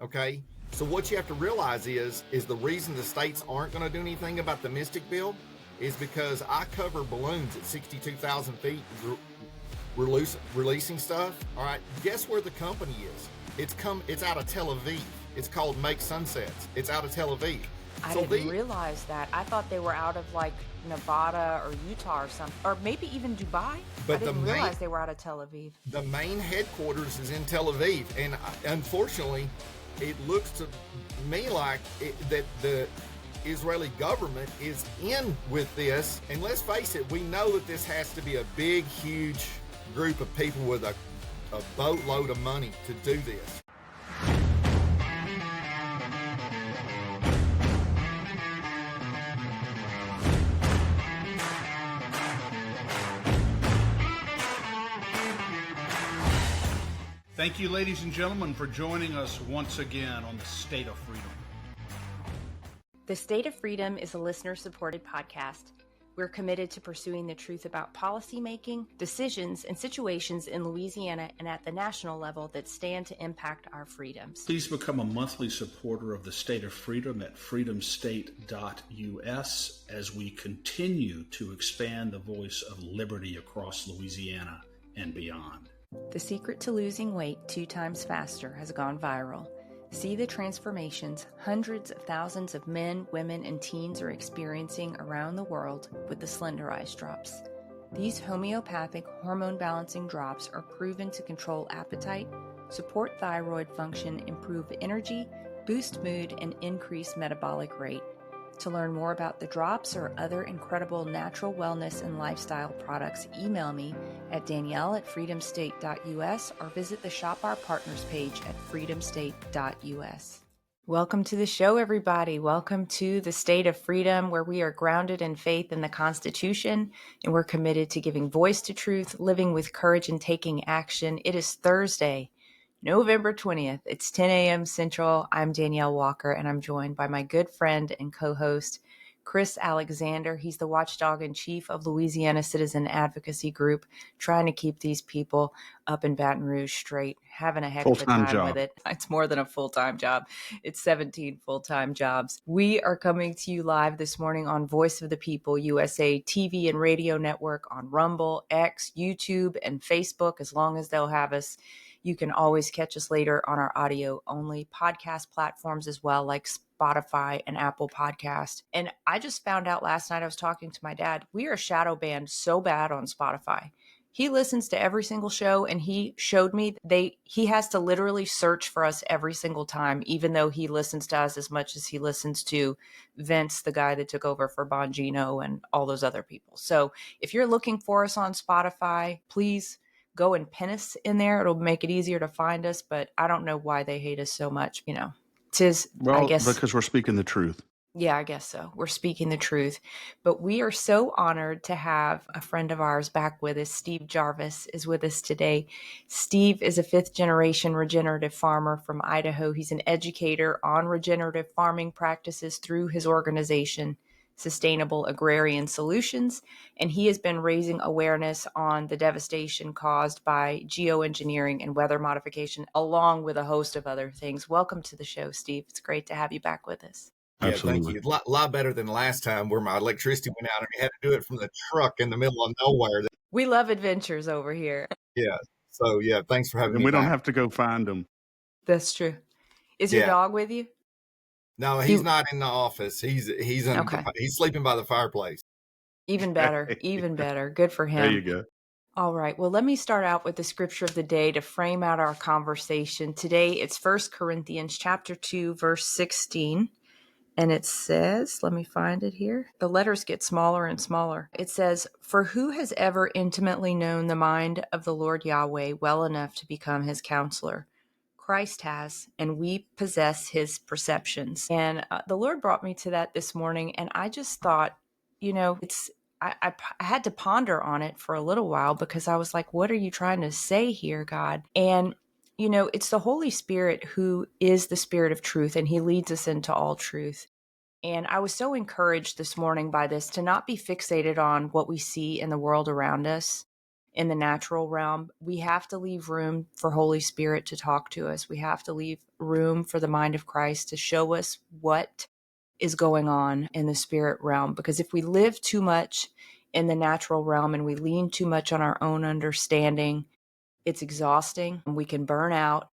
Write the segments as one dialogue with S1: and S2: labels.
S1: Okay. So what you have to realize is the reason the states aren't going to do anything about the Mystic bill is because I cover balloons at 62,000 feet releasing stuff. All right. Guess where the company is? It's out of Tel Aviv. It's called Make Sunsets. It's out of Tel Aviv.
S2: I didn't realize that. I thought they were out of like Nevada or Utah or something, or maybe even Dubai. But I didn't realize they were out of Tel Aviv.
S1: The main headquarters is in Tel Aviv, and unfortunately, it looks to me like that the Israeli government is in with this. And let's face it, we know that this has to be a big, huge group of people with a boatload of money to do this.
S3: Thank you, ladies and gentlemen, for joining us once again on the State of Freedom.
S2: The State of Freedom is a listener-supported podcast. We're committed to pursuing the truth about policymaking, decisions, and situations in Louisiana and at the national level that stand to impact our freedoms.
S3: Please become a monthly supporter of the State of Freedom at freedomstate.us as we continue to expand the voice of liberty across Louisiana and beyond.
S2: The secret to losing weight 2 times faster has gone viral. See the transformations hundreds of thousands of men, women, and teens are experiencing around the world with the Slenderize drops. These homeopathic hormone-balancing drops are proven to control appetite, support thyroid function, improve energy, boost mood, and increase metabolic rate. To learn more about the drops or other incredible natural wellness and lifestyle products, email me at danielle@freedomstate.us or visit the Shop Our Partners page at freedomstate.us. Welcome to the show, everybody. Welcome to the State of Freedom, where we are grounded in faith in the Constitution, and we're committed to giving voice to truth, living with courage, and taking action. It is Thursday, November 20th. It's 10 a.m. Central. I'm Danielle Walker, and I'm joined by my good friend and co-host, Chris Alexander. He's the watchdog in chief of Louisiana Citizen Advocacy Group, trying to keep these people up in Baton Rouge straight, having a heck of a time with it. It's more than a full-time job. It's 17 full-time jobs. We are coming to you live this morning on Voice of the People USA TV and radio network, on Rumble, X, YouTube, and Facebook, as long as they'll have us. You can always catch us later on our audio-only podcast platforms as well, like Spotify and Apple Podcast. And I just found out last night, I was talking to my dad, we are shadow banned so bad on Spotify. He listens to every single show, and he showed me he has to literally search for us every single time, even though he listens to us as much as he listens to Vince, the guy that took over for Bongino and all those other people. So if you're looking for us on Spotify, please go and pin us in there. It'll make it easier to find us, but I don't know why they hate us so much. I guess
S3: because we're speaking the truth.
S2: Yeah, I guess so. We're speaking the truth. But we are so honored to have a friend of ours back with us. Steve Jarvis is with us today. Steve is a 5th-generation regenerative farmer from Idaho. He's an educator on regenerative farming practices through his organization, Sustainable Agrarian Solutions, and he has been raising awareness on the devastation caused by geoengineering and weather modification, along with a host of other things. Welcome to the show, Steve. It's great to have you back with us.
S1: Yeah, thank you. A lot better than last time where my electricity went out and we had to do it from the truck in the middle of nowhere.
S2: We love adventures over here.
S1: Yeah. So, yeah, thanks for having me.
S3: And we don't have to go find them.
S2: That's true. Is your dog with you?
S1: No, he's not in the office. He's sleeping by the fireplace.
S2: Even better. Even better. Good for him.
S3: There you go.
S2: All right. Well, let me start out with the scripture of the day to frame out our conversation. Today, it's 1 Corinthians chapter 2, verse 16. And it says, let me find it here. The letters get smaller and smaller. It says, "For who has ever intimately known the mind of the Lord Yahweh well enough to become his counselor? Christ has, and we possess his perceptions." And the Lord brought me to that this morning. And I just thought, I had to ponder on it for a little while, because I was like, what are you trying to say here, God? And it's the Holy Spirit who is the Spirit of truth, and he leads us into all truth. And I was so encouraged this morning by this, to not be fixated on what we see in the world around us, in the natural realm. We have to leave room for Holy Spirit to talk to us. We have to leave room for the mind of Christ to show us what is going on in the spirit realm. Because if we live too much in the natural realm and we lean too much on our own understanding, it's exhausting. We can burn out,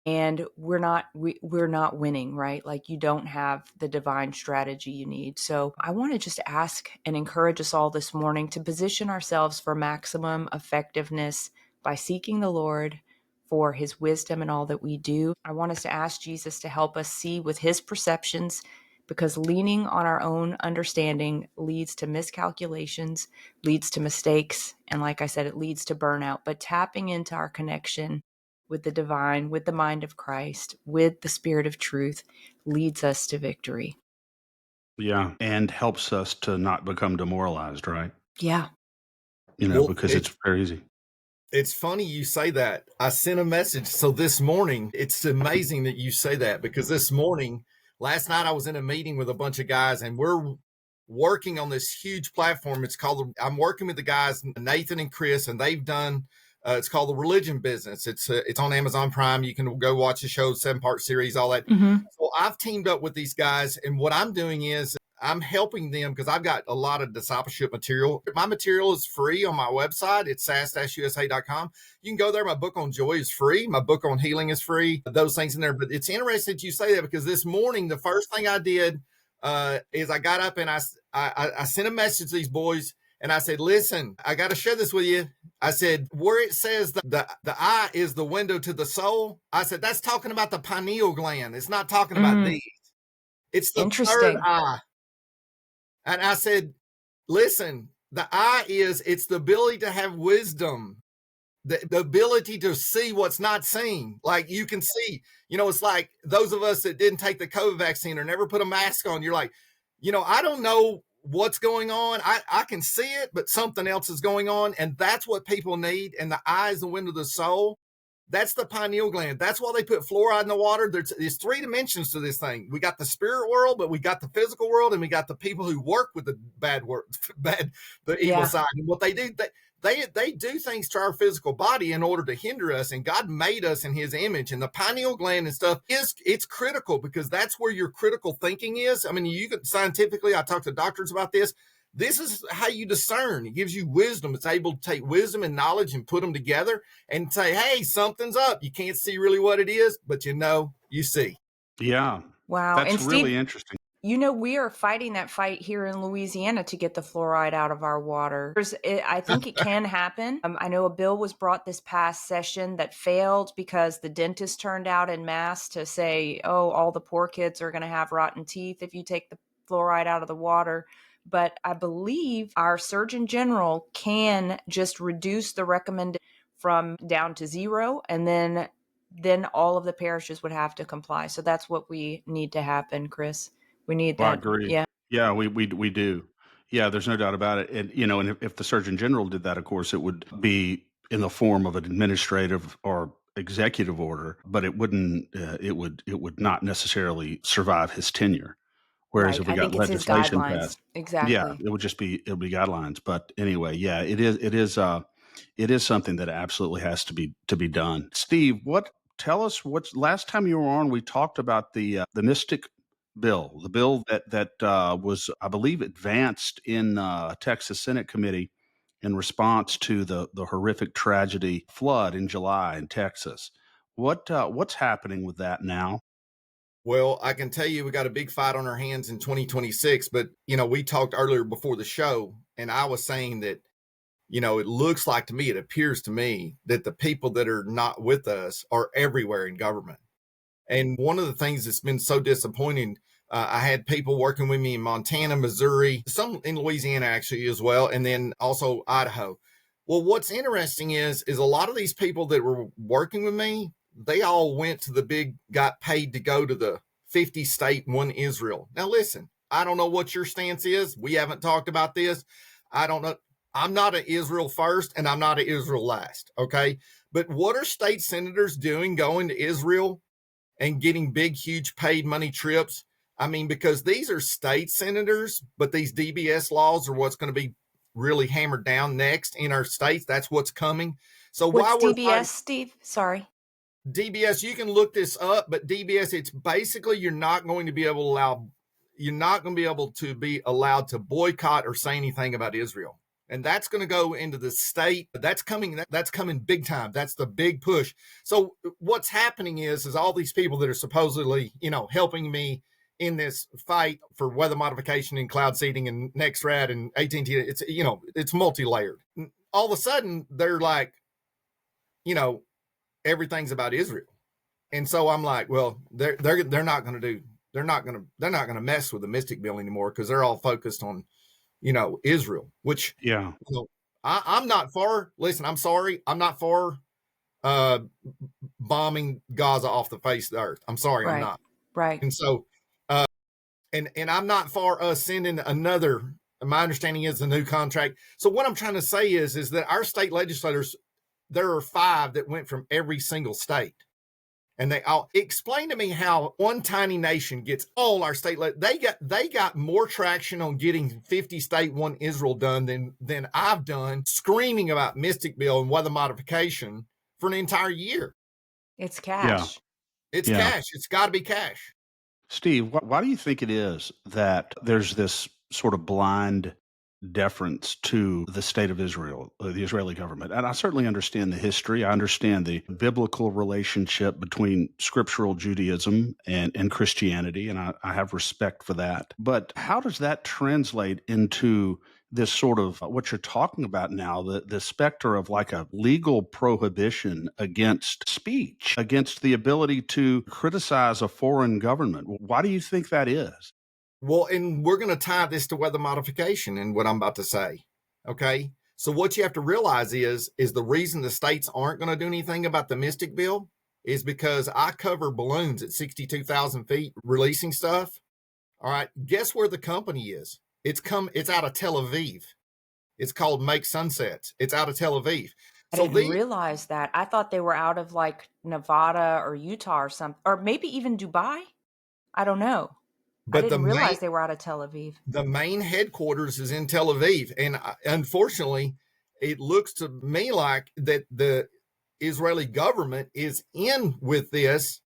S2: and we're not winning, right? Like, you don't have the divine strategy you need. So I want to just ask and encourage us all this morning to position ourselves for maximum effectiveness by seeking the Lord for his wisdom in all that we do. I want us to ask Jesus to help us see with his perceptions, because leaning on our own understanding leads to miscalculations, leads to mistakes, and like I said, it leads to burnout. But tapping into our connection with the divine, with the mind of Christ, with the spirit of truth, leads us to victory.
S3: Yeah. And helps us to not become demoralized, right?
S2: Yeah.
S1: Well,
S3: Because it's very easy.
S1: it's funny you say that. I sent a message. So this morning, it's amazing that you say that, because this morning, last night, I was in a meeting with a bunch of guys, and we're working on this huge platform. I'm working with the guys, Nathan and Chris, and they've done, it's called The Religion Business. It's on Amazon Prime. You can go watch the show, 7-part series, all that.
S2: Mm-hmm.
S1: So I've teamed up with these guys, and what I'm doing is I'm helping them, because I've got a lot of discipleship material. My material is free on my website. It's sas-usa.com. You can go there. My book on joy is free. My book on healing is free. Those things in there. But it's interesting that you say that, because this morning, the first thing I did is I got up and I sent a message to these boys, and I said, listen, I got to share this with you. I said, where it says the eye is the window to the soul, I said, that's talking about the pineal gland. It's not talking about these. It's the third eye. And I said, listen, the eye it's the ability to have wisdom, the ability to see what's not seen. Like, you can see, it's like those of us that didn't take the COVID vaccine or never put a mask on. You're like, I don't know what's going on. I can see it, but something else is going on. And that's what people need. And the eye is the window of the soul. That's the pineal gland. That's why they put fluoride in the water. There's 3 dimensions to this thing. We got the spirit world, but we got the physical world, and we got the people who work with the the evil side. And what they do, they do things to our physical body in order to hinder us. And God made us in his image. And the pineal gland and stuff it's critical, because that's where your critical thinking is. I mean, you can scientifically, I talk to doctors about this. This is how you discern. It gives you wisdom. It's able to take wisdom and knowledge and put them together and say, hey, something's up. You can't see really what it is, but you see.
S3: Yeah.
S2: Wow.
S3: That's
S2: and Steve,
S3: really interesting.
S2: We are fighting that fight here in Louisiana to get the fluoride out of our water. I think it can happen. I know a bill was brought this past session that failed because the dentist turned out en masse to say, oh, all the poor kids are going to have rotten teeth if you take the fluoride out of the water. But I believe our Surgeon General can just reduce the recommended from down to 0, and then all of the parishes would have to comply. So that's what we need to happen, Chris. We need that.
S3: I agree.
S2: Yeah.
S3: Yeah, we do. Yeah, there's no doubt about it. And and if the Surgeon General did that, of course, it would be in the form of an administrative or executive order, but it wouldn't. It would not necessarily survive his tenure. Whereas
S2: Right.
S3: if we
S2: I
S3: got
S2: think it's his
S3: legislation
S2: guidelines.
S3: passed, yeah,
S2: Exactly.
S3: it'll be guidelines. But anyway, yeah, it is something that absolutely has to be done. Steve, tell us what's last time you were on, we talked about the Mystic bill, the bill that was, I believe, advanced in Texas Senate committee in response to the horrific tragedy flood in July in Texas. What's happening with that now?
S1: Well, I can tell you we got a big fight on our hands in 2026, but we talked earlier before the show, and I was saying that, it looks like to me, it appears to me that the people that are not with us are everywhere in government. And one of the things that's been so disappointing, I had people working with me in Montana, Missouri, some in Louisiana actually as well, and then also Idaho. Well, what's interesting is a lot of these people that were working with me, they all got paid to go to the 50 state one Israel. Now, listen, I don't know what your stance is. We haven't talked about this. I don't know. I'm not an Israel first and I'm not an Israel last. Okay. But what are state senators doing going to Israel and getting big, huge paid money trips? I mean, because these are state senators, but these DBS laws are what's going to be really hammered down next in our states. That's what's coming. So
S2: What's
S1: while we're
S2: DBS,
S1: fighting
S2: Steve? Sorry.
S1: DBS, you can look this up, but DBS, it's basically you're not going to be able to be allowed to boycott or say anything about Israel. And that's going to go into the state. That's coming big time. That's the big push. So what's happening is all these people that are supposedly, helping me in this fight for weather modification and cloud seeding and NextRad and AT&T, it's multi-layered. All of a sudden they're like, everything's about Israel. And so I'm like, well, they're not going to mess with the Mystic Bill anymore because they're all focused on, Israel, which, I'm not for. Listen, I'm sorry. I'm not for bombing Gaza off the face of the earth. I'm sorry.
S2: Right.
S1: I'm not.
S2: Right.
S1: And so, and I'm not for us sending another, my understanding is the new contract. So what I'm trying to say is that our state legislators, there are 5 that went from every single state. And they all explain to me how one tiny nation gets all our state. They got more traction on getting 50 state one Israel done than I've done screaming about Mystic Bill and weather modification for an entire year.
S2: It's cash.
S1: It's cash. It's got to be cash.
S3: Steve, why do you think it is that there's this sort of blind deference to the state of Israel, the Israeli government? And I certainly understand the history. I understand the biblical relationship between scriptural Judaism and Christianity, and I have respect for that. But how does that translate into this sort of what you're talking about now, the specter of like a legal prohibition against speech, against the ability to criticize a foreign government? Why do you think that is?
S1: Well, and we're going to tie this to weather modification and what I'm about to say. Okay. So what you have to realize is the reason the states aren't going to do anything about the Mystic Bill is because I cover balloons at 62,000 feet releasing stuff. All right. Guess where the company is? It's out of Tel Aviv. It's called Make Sunsets. It's out of Tel Aviv.
S2: I didn't realize that. I thought they were out of like Nevada or Utah or something, or maybe even Dubai. I don't know. But I didn't realize they were out of Tel Aviv.
S1: The main headquarters is in Tel Aviv. And unfortunately, it looks to me like that the Israeli government is in with this.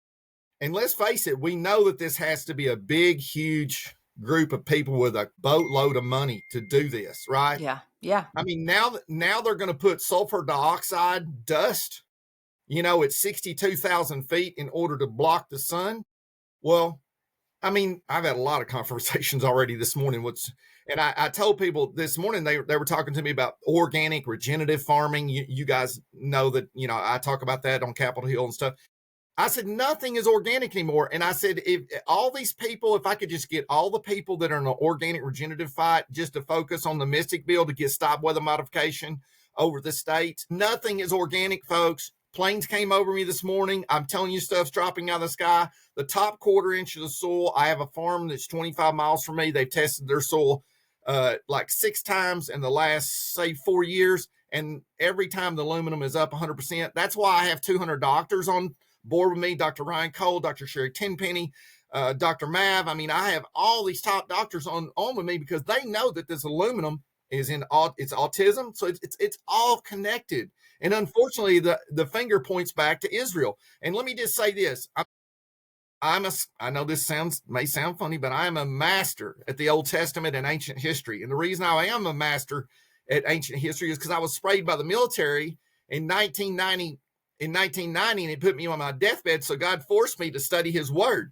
S1: And let's face it, we know that this has to be a big, huge group of people with a boatload of money to do this, right?
S2: Yeah. Yeah.
S1: I mean, now they're going to put sulfur dioxide dust, at 62,000 feet in order to block the sun. Well, I mean, I've had a lot of conversations already this morning. And I told people this morning, they were talking to me about organic regenerative farming. You guys know that, I talk about that on Capitol Hill and stuff. I said, nothing is organic anymore. And I said, if all these people, if I could just get all the people that are in an organic regenerative fight just to focus on the Mystic Bill to get stop weather modification over the states, nothing is organic, folks. Planes came over me this morning. I'm telling you, stuff's dropping out of the sky. The top quarter inch of the soil. I have a farm that's 25 miles from me. They've tested their soil like 6 times in the last, say, 4 years. And every time the aluminum is up 100%. That's why I have 200 doctors on board with me. Dr. Ryan Cole, Dr. Sherry Tenpenny, Dr. Mav. I mean, I have all these top doctors on with me because they know that this aluminum is it's autism. So it's all connected. And unfortunately, the finger points back to Israel. And let me just say this. I know this may sound funny, but I am a master at the Old Testament and ancient history. And the reason I am a master at ancient history is because I was sprayed by the military in 1990, and it put me on my deathbed. So God forced me to study his word.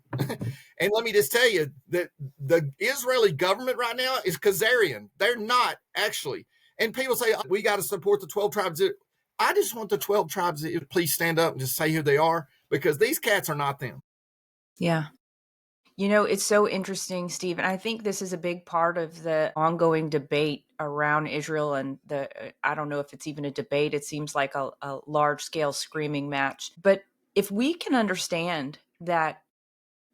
S1: And let me just tell you that the Israeli government right now is Khazarian. They're not actually. And people say, we got to support the 12 tribes. I just want the 12 tribes to please stand up and just say who they are, because these cats are not them.
S2: Yeah. It's so interesting, Steve. And I think this is a big part of the ongoing debate around Israel and I don't know if it's even a debate. It seems like a large scale screaming match. But if we can understand that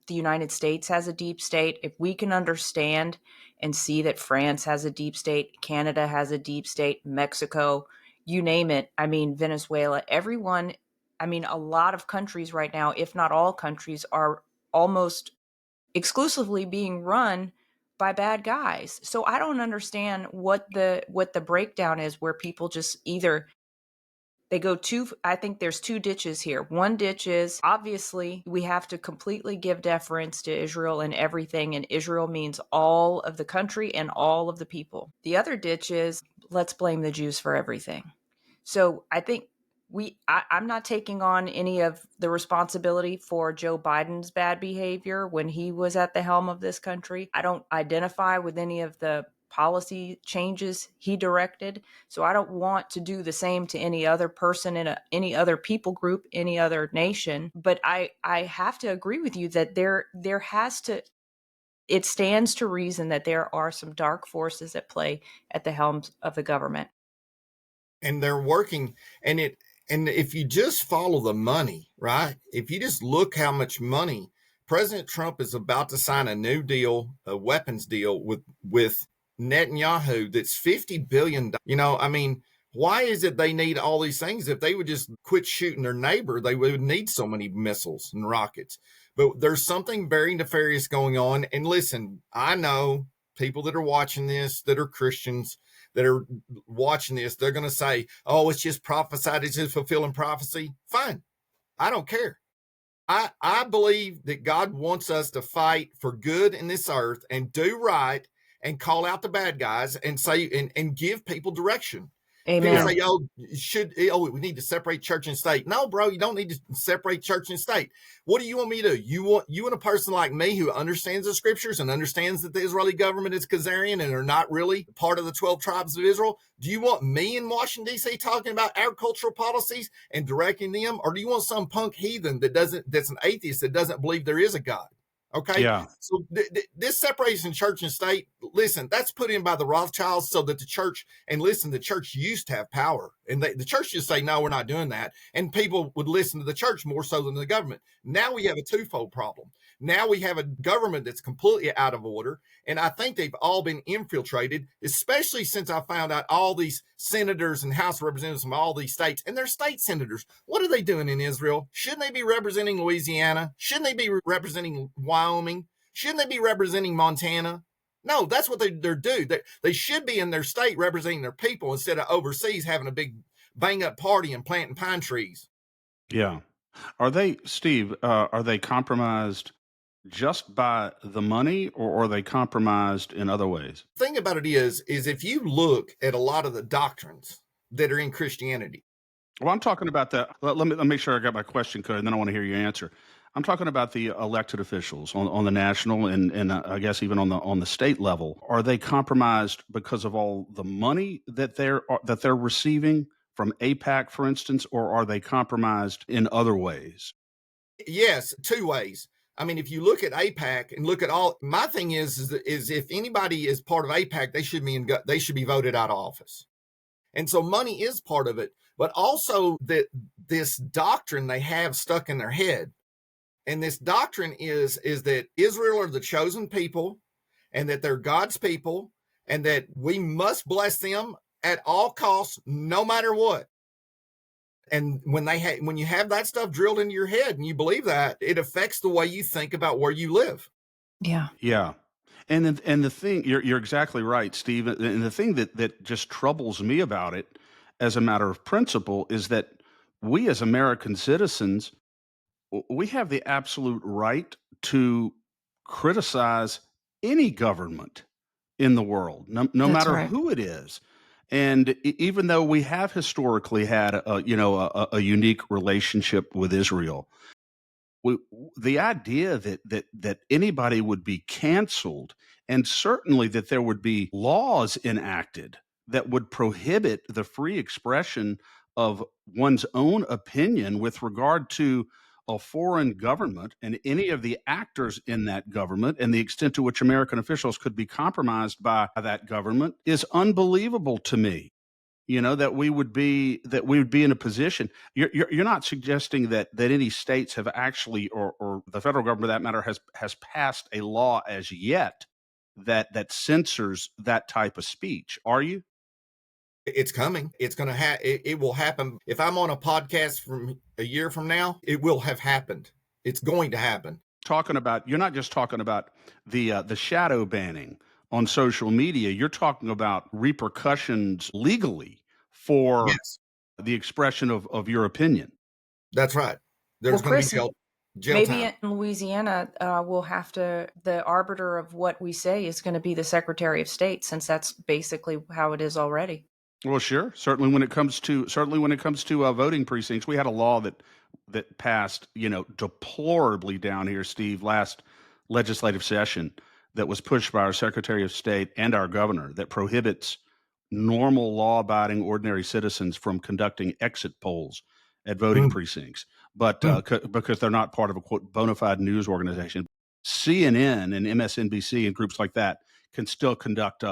S2: the United States has a deep state, if we can understand and see that France has a deep state, Canada has a deep state, Mexico, you name it. I mean, Venezuela, everyone, I mean, a lot of countries right now, if not all countries, are almost exclusively being run by bad guys. So I don't understand what the breakdown is, where people just either they go two. I think there's two ditches here. One ditch is, obviously we have to completely give deference to Israel and everything, and Israel means all of the country and all of the people. The other ditch is, let's blame the Jews for everything. So I think I'm not taking on any of the responsibility for Joe Biden's bad behavior when he was at the helm of this country. I don't identify with any of the policy changes he directed. So I don't want to do the same to any other person in any other people group, any other nation. But I have to agree with you that it stands to reason that there are some dark forces at play at the helm of the government.
S1: And they're working, and if you just follow the money, right? If you just look how much money President Trump is about to sign a new deal, a weapons deal with Netanyahu, that's $50 billion. Why is it they need all these things? If they would just quit shooting their neighbor, they would need so many missiles and rockets. But there's something very nefarious going on. And listen, I know people that are watching this, that are Christians, that are watching this, they're going to say, oh, it's just prophesied, it's just fulfilling prophecy. Fine. I don't care. I believe that God wants us to fight for good in this earth and do right and call out the bad guys and say and give people direction.
S2: Amen.
S1: People say, we need to separate church and state. No, bro, you don't need to separate church and state. What do you want me to do? You want a person like me who understands the scriptures and understands that the Israeli government is Khazarian and are not really part of the 12 tribes of Israel? Do you want me in Washington, D.C. talking about agricultural policies and directing them? Or do you want some punk heathen that's an atheist that doesn't believe there is a God? Okay.
S3: Yeah.
S1: So this separation church and state, listen, that's put in by the Rothschilds so that the church used to have power, and the church just say, no, we're not doing that. And people would listen to the church more so than the government. Now we have a twofold problem. Now we have a government that's completely out of order. And I think they've all been infiltrated, especially since I found out all these senators and House representatives from all these states, and they're state senators. What are they doing in Israel? Shouldn't they be representing Louisiana? Shouldn't they be representing Wyoming? Shouldn't they be representing Montana? No, that's what they're due. They should be in their state representing their people instead of overseas having a big bang up party and planting pine trees.
S3: Yeah. Are they, Steve, are they compromised just by the money, or are they compromised in other ways?
S1: The thing about it is if you look at a lot of the doctrines that are in Christianity.
S3: Well, I'm talking about that. Let me make sure I got my question clear, and then I want to hear your answer. I'm talking about the elected officials on the national and I guess even on the state level. Are they compromised because of all the money that they're receiving from AIPAC, for instance, or are they compromised in other ways?
S1: Yes, two ways. I mean, if you look at AIPAC and look at all, my thing is if anybody is part of AIPAC, they should be voted out of office. And so money is part of it, but also that this doctrine they have stuck in their head. And this doctrine is that Israel are the chosen people and that they're God's people and that we must bless them at all costs, no matter what. And when you have that stuff drilled into your head and you believe that, it affects the way you think about where you live.
S2: Yeah.
S3: Yeah. And the thing, you're exactly right, Steve. And the thing that just troubles me about it as a matter of principle is that we as American citizens, we have the absolute right to criticize any government in the world, no
S2: That's
S3: matter
S2: right.
S3: who it is. And even though we have historically had a unique relationship with Israel, the idea that anybody would be canceled, and certainly that there would be laws enacted that would prohibit the free expression of one's own opinion with regard to a foreign government and any of the actors in that government and the extent to which American officials could be compromised by that government is unbelievable to me. That we would be in a position. You're not suggesting that any states have actually, or the federal government, for that matter, has passed a law as yet that censors that type of speech, are you?
S1: It's coming. It's going to it will happen. If I'm on a podcast from a year from now, it will have happened. It's going to happen.
S3: You're not just talking about the shadow banning on social media, you're talking about repercussions legally for
S1: Yes,
S3: the expression of your opinion.
S1: that's right.
S2: Well,
S1: There's going to be
S2: Chris,
S1: jail
S2: maybe
S1: time.
S2: in Louisiana, we'll have the arbiter of what we say is going to be the Secretary of State, since that's basically how it is already.
S3: Well, sure. Certainly, when it comes to voting precincts, we had a law that passed, deplorably down here, Steve, last legislative session that was pushed by our Secretary of State and our governor that prohibits normal law-abiding ordinary citizens from conducting exit polls at voting
S1: Mm,
S3: precincts, but
S1: mm.
S3: because they're not part of a quote bona fide news organization. CNN and MSNBC and groups like that can still conduct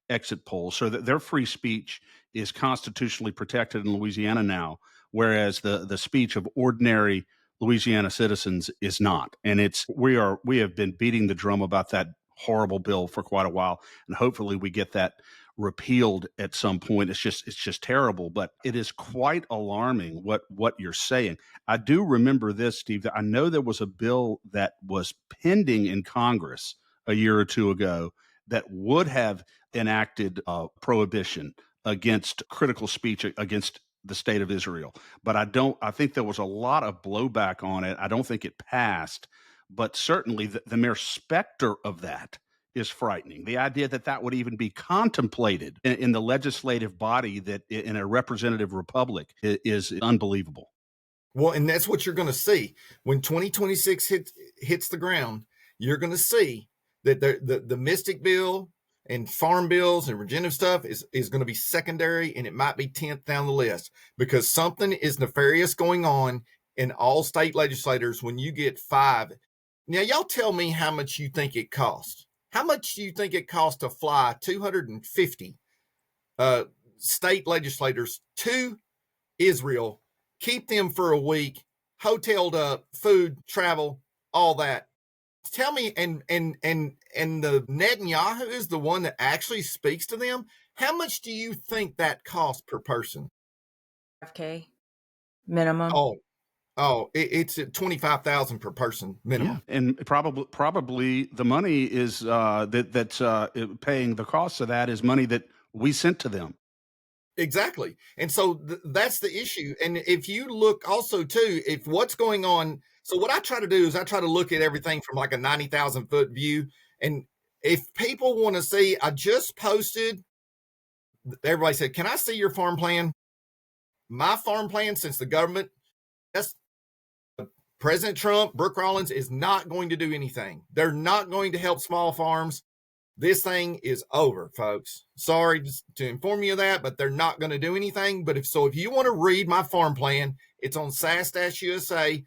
S3: exit polls, so that their free speech is constitutionally protected in Louisiana now, whereas the speech of ordinary Louisiana citizens is not. And we have been beating the drum about that horrible bill for quite a while, and hopefully we get that repealed at some point. It's just terrible, but it is quite alarming what you're saying. I do remember this, Steve, that I know there was a bill that was pending in Congress a year or two ago that would have enacted prohibition against critical speech against the state of Israel. But I think there was a lot of blowback on it. I don't think it passed, but certainly the mere specter of that is frightening. The idea that that would even be contemplated in the legislative body that in a representative republic is unbelievable.
S1: Well, and that's what you're going to see when 2026 hits the ground. You're going to see that the Mystic bill and farm bills and regenerative stuff is going to be secondary, and it might be 10th down the list, because something is nefarious going on in all state legislators when you get 5. Now, y'all tell me how much you think it costs. How much do you think it costs to fly 250 state legislators to Israel, keep them for a week, hoteled up, food, travel, all that? Tell me, and the Netanyahu is the one that actually speaks to them. How much do you think that costs per person?
S2: $5K minimum.
S1: It's at 25,000 per person minimum.
S3: Yeah, and probably the money is that's paying the cost of that is money that we sent to them.
S1: Exactly. And so that's the issue. And if you look also too, if what's going on, so what I try to do is I try to look at everything from like a 90,000 foot view. And if people want to see, I just posted, everybody said, can I see your farm plan? My farm plan, since the government, that's President Trump, Brooke Rollins is not going to do anything. They're not going to help small farms. This thing is over, folks. Sorry to inform you of that, but they're not going to do anything. But if you want to read my farm plan, it's on sas-usa.com,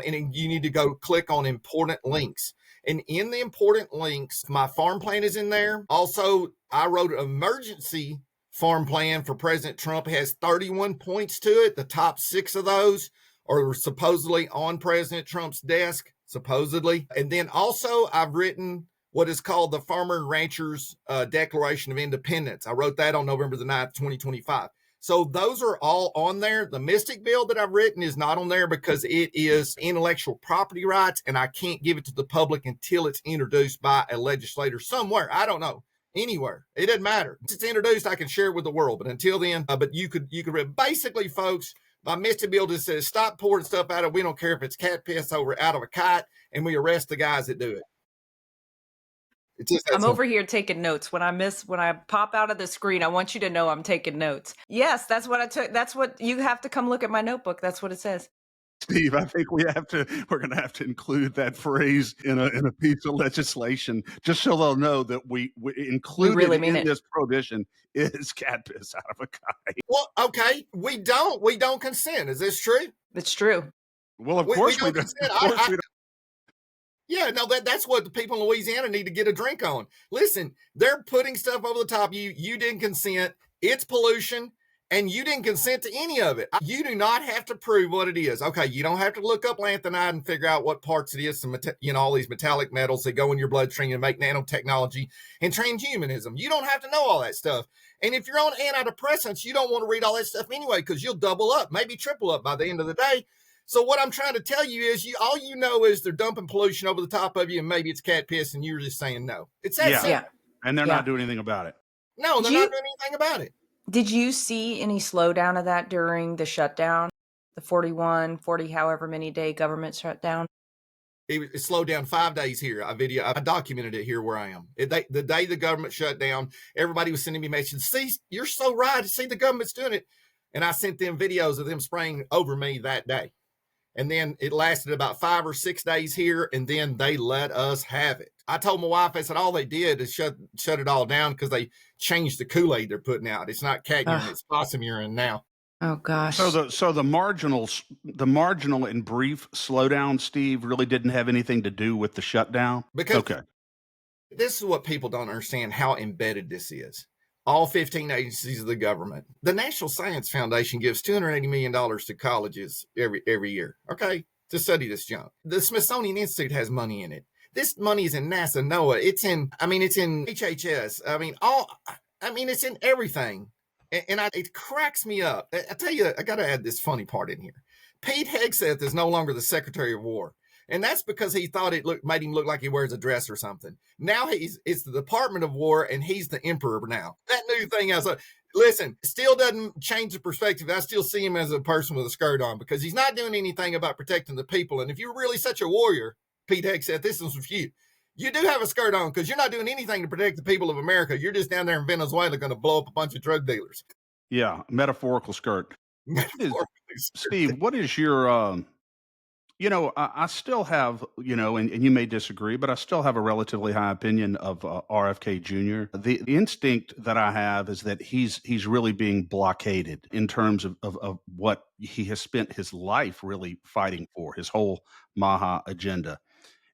S1: and you need to go click on important links. And in the important links, my farm plan is in there. Also, I wrote an emergency farm plan for President Trump. It has 31 points to it. The top 6 of those are supposedly on President Trump's desk, supposedly. And then also I've written what is called the Farmer and Ranchers Declaration of Independence. I wrote that on November the 9th, 2025. So those are all on there. The Mystic bill that I've written is not on there because it is intellectual property rights, and I can't give it to the public until it's introduced by a legislator somewhere. I don't know. Anywhere. It doesn't matter. Once it's introduced, I can share it with the world. But until then, but you could read. Basically, folks, my Mystic bill just says stop pouring stuff out of, we don't care if it's cat piss out of a kite, and we arrest the guys that do it.
S2: I'm over here taking notes. When I pop out of the screen, I want you to know I'm taking notes. Yes, that's what I took. That's what you have to come look at my notebook. That's what it says.
S3: Steve, I think we're going to have to include that phrase in a piece of legislation, just so they'll know that we included
S2: really mean
S3: in
S2: it.
S3: this prohibition is cat piss out of a kite.
S1: Well, okay, we don't consent. Is this true?
S2: It's true.
S3: Well, of course we don't. Of course we don't.
S1: Yeah, no, that's what the people in Louisiana need to get a drink on. Listen, they're putting stuff over the top of you. You didn't consent. It's pollution, and you didn't consent to any of it. You do not have to prove what it is. Okay, you don't have to look up lanthanide and figure out what parts it is, all these metallic metals that go in your bloodstream and make nanotechnology and transhumanism. You don't have to know all that stuff. And if you're on antidepressants, you don't want to read all that stuff anyway, because you'll double up, maybe triple up by the end of the day. So what I'm trying to tell you is all you know is they're dumping pollution over the top of you, and maybe it's cat piss, and you're just saying no. It's that simple.
S2: Yeah.
S3: And they're
S2: Yeah.
S3: not doing anything about it.
S1: No, they're
S2: Did
S1: not
S2: you-
S1: doing anything about it.
S2: Did you see any slowdown of that during the shutdown? The 40, however many day government shutdown?
S1: It slowed down 5 days here. I documented it here where I am. The day the government shut down, everybody was sending me messages. See, you're so right. See, the government's doing it. And I sent them videos of them spraying over me that day. And then it lasted about 5 or 6 days here, and then they let us have it. I told my wife, I said, all they did is shut it all down because they changed the Kool-Aid they're putting out. It's not cat urine, it's possum urine now.
S2: Oh gosh.
S3: So the marginal and brief slowdown, Steve, really didn't have anything to do with the shutdown.
S1: Because this is what people don't understand, how embedded this is. All 15 agencies of the government. The National Science Foundation gives $280 million to colleges every year, okay, to study this junk. The Smithsonian Institute has money in it. This money is in NASA, NOAA. It's in HHS. It's in everything. And it cracks me up. I tell you, I got to add this funny part in here. Pete Hegseth is no longer the Secretary of War. And that's because he thought made him look like he wears a dress or something. Now it's the Department of War, and he's the emperor now. That new thing, listen, still doesn't change the perspective. I still see him as a person with a skirt on because he's not doing anything about protecting the people. And if you're really such a warrior, Pete Hegseth, this is for you. You do have a skirt on because you're not doing anything to protect the people of America. You're just down there in Venezuela going to blow up a bunch of drug dealers.
S3: Yeah, metaphorical skirt. Steve, what is your I still have, and you may disagree, but I still have a relatively high opinion of RFK Jr. The instinct that I have is that he's really being blockaded in terms of what he has spent his life really fighting for, his whole MAHA agenda.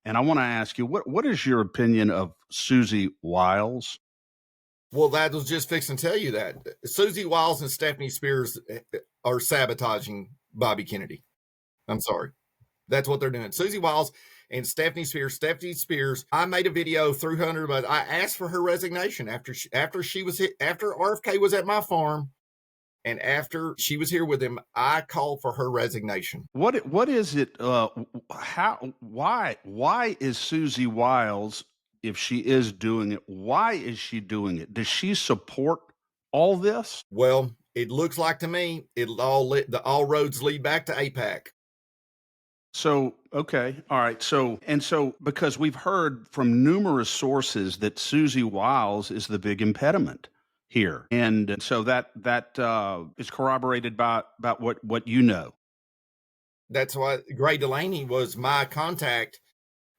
S3: And I want to ask you, what is your opinion of Susie Wiles?
S1: Well, that was just fixing to tell you that. Susie Wiles and Stephanie Spears are sabotaging Bobby Kennedy. I'm sorry. That's what they're doing. Susie Wiles and Stephanie Spears. Stephanie Spears, I made a video through her, but I asked for her resignation after RFK was at my farm, and after she was here with him, I called for her resignation.
S3: What is it? Why is Susie Wiles, if she is doing it, why is she doing it? Does she support all this?
S1: Well, it looks like to me all roads lead back to AIPAC.
S3: So, okay. All right. So because we've heard from numerous sources that Susie Wiles is the big impediment here. And so that is corroborated by what you know.
S1: That's why Gray Delaney was my contact.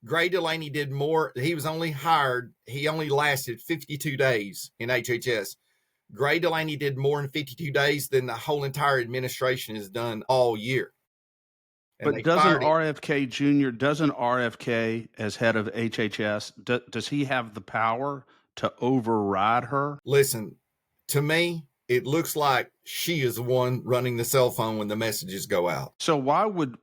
S1: Gray Delaney did more. He was only hired. He only lasted 52 days in HHS. Gray Delaney did more in 52 days than the whole entire administration has done all year.
S3: But doesn't RFK as head of HHS, does he have the power to override her?
S1: Listen, to me, it looks like she is the one running the cell phone when the messages go out.
S3: So why would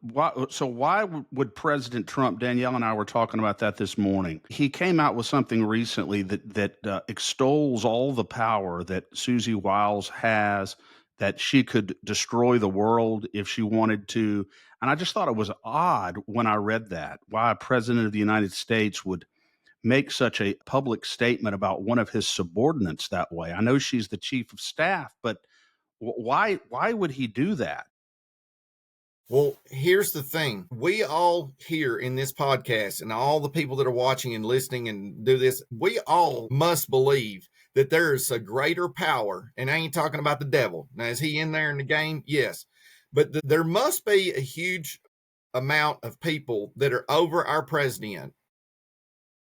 S3: President Trump, Danielle and I were talking about that this morning. He came out with something recently that extols all the power that Susie Wiles has, that she could destroy the world if she wanted to. And I just thought it was odd when I read that, why a president of the United States would make such a public statement about one of his subordinates that way. I know she's the chief of staff, but why would he do that?
S1: Well, here's the thing. We all here in this podcast and all the people that are watching and listening and do this, we all must believe that there is a greater power. And I ain't talking about the devil. Now, is he in there in the game? Yes. But there must be a huge amount of people that are over our president,